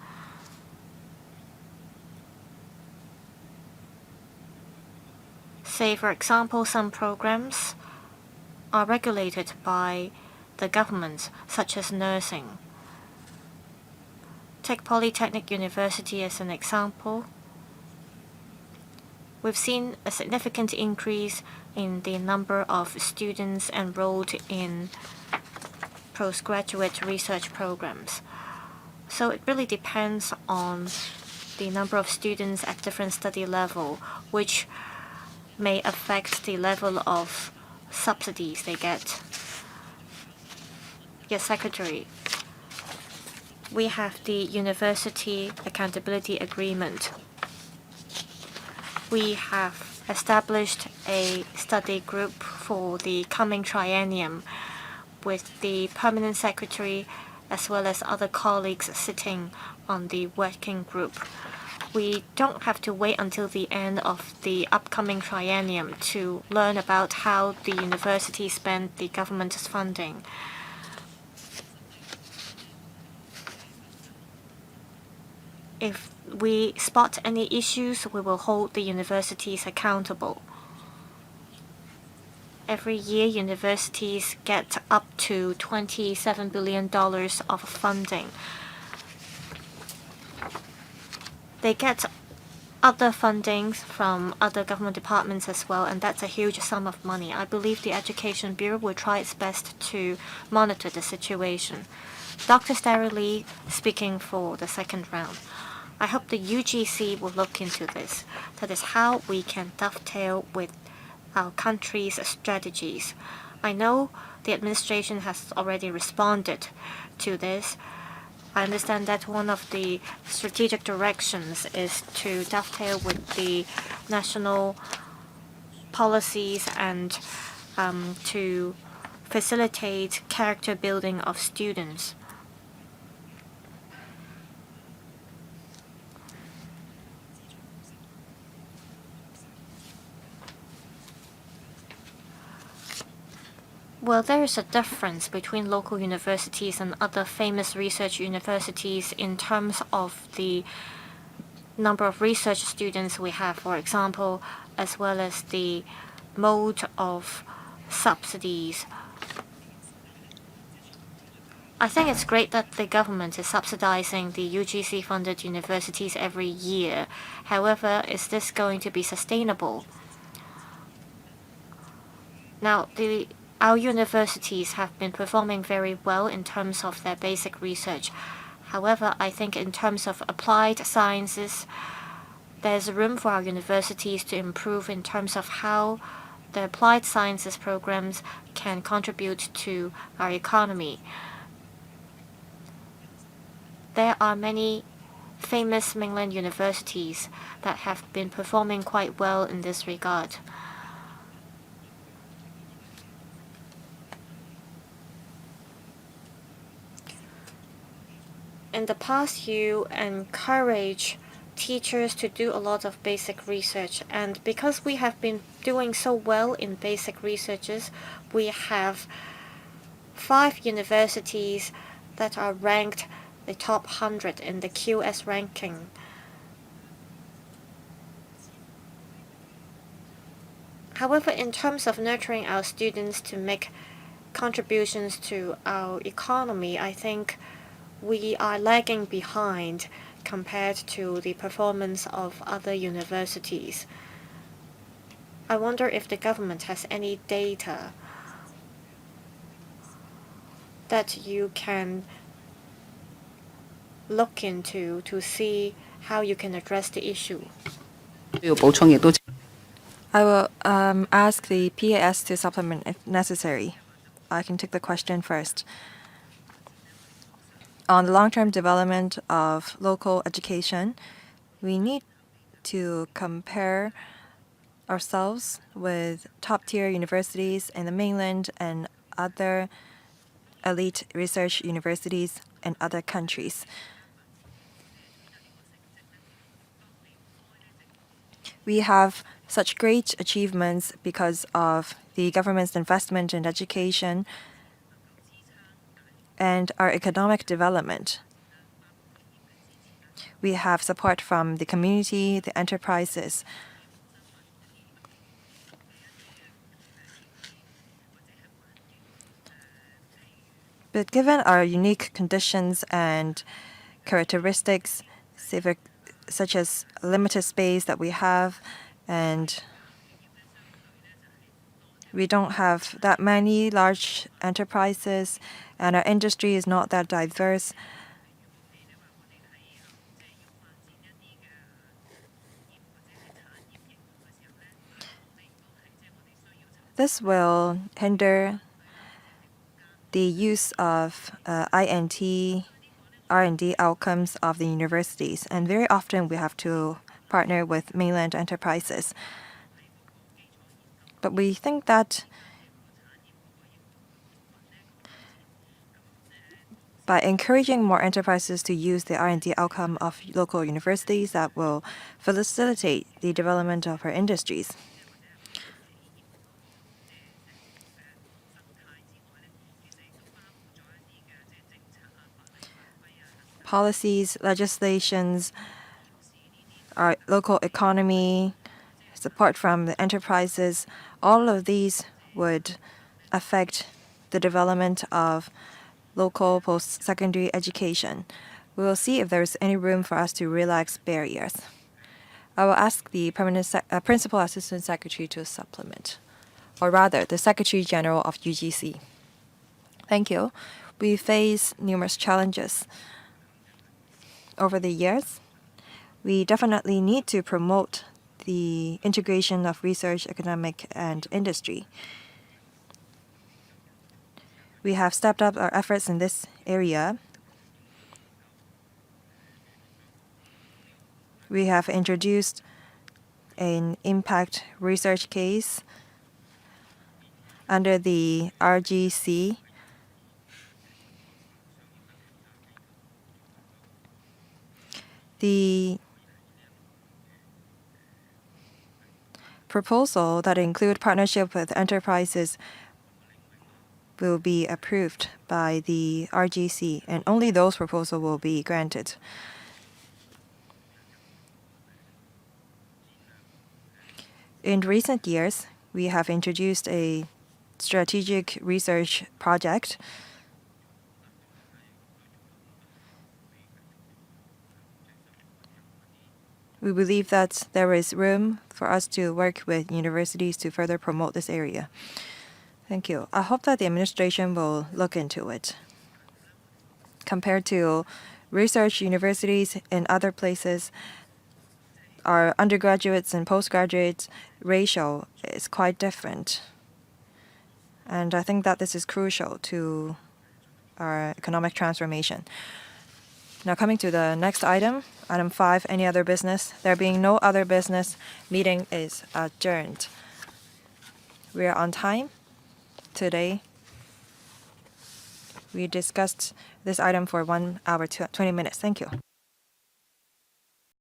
S1: Say, for example, some programs are regulated by the government, such as nursing. Take Polytechnic University as an example. We've seen a significant increase in the number of students enrolled in postgraduate research programs. So it really depends on the number of students at different study level, which may affect the level of subsidies they get. Yes, Secretary. We have the University Accountability Agreement. We have established a study group for the coming triennium with the permanent secretary as well as other colleagues sitting on the working group. We don't have to wait until the end of the upcoming triennium to learn about how the university spent the government's funding. If we spot any issues, we will hold the universities accountable. Every year, universities get up to $27 billion of funding. They get other fundings from other government departments as well, and that's a huge sum of money. I believe the Education Bureau will try its best to monitor the situation. Dr. Starry Lee speaking for the second round. I hope the UGC will look into this. That is how we can dovetail with our country's strategies. I know the administration has already responded to this. I understand that one of the strategic directions is to dovetail with the national policies and to facilitate character building of students. Well, there is a difference between local universities and other famous research universities in terms of the number of research students we have, for example, as well as the mode of subsidies. I think it's great that the government is subsidizing the UGC-funded universities every year. However, is this going to be sustainable? Now, our universities have been performing very well in terms of their basic research. However, I think in terms of applied sciences, there's room for our universities to improve in terms of how the applied sciences programs can contribute to our economy. There are many famous mainland universities that have been performing quite well in this regard. In the past, you encourage teachers to do a lot of basic research, and because we have been doing so well in basic researches, we have 5 universities that are ranked the top 100 in the QS ranking. However, in terms of nurturing our students to make contributions to our economy, I think we are lagging behind compared to the performance of other universities. I wonder if the government has any data that you can look into to see how you can address the issue.
S3: I will ask the PAS to supplement if necessary. I can take the question first. On the long-term development of local education, we need to compare ourselves with top-tier universities in the mainland and other elite research universities in other countries. We have such great achievements because of the government's investment in education and our economic development. We have support from the community, the enterprises. But given our unique conditions and characteristics, such as limited space that we have, and we don't have that many large enterprises, and our industry is not that diverse. This will hinder the use of INT, R&D outcomes of the universities, and very often we have to partner with mainland enterprises. But we think that by encouraging more enterprises to use the R&D outcome of local universities, that will facilitate the development of our industries. Policies, legislations, our local economy, support from the enterprises, all of these would affect the development of local post-secondary education. We will see if there is any room for us to relax barriers. I will ask the Principal Assistant Secretary to supplement, or rather, the Secretary General of UGC. Thank you. We face numerous challenges over the years. We definitely need to promote the integration of research, academic, and industry. We have stepped up our efforts in this area. We have introduced an impact research case under the RGC. The proposal that include partnership with enterprises will be approved by the RGC, and only those proposals will be granted. In recent years, we have introduced a strategic research project. We believe that there is room for us to work with universities to further promote this area. Thank you. I hope that the administration will look into it. Compared to research universities in other places, our undergraduates and postgraduates ratio is quite different. And I think that this is crucial to our economic transformation. Now coming to the next item, item 5, any other business. There being no other business, meeting is adjourned. We are on time today. We discussed this item for 1 hour 20 minutes. Thank you.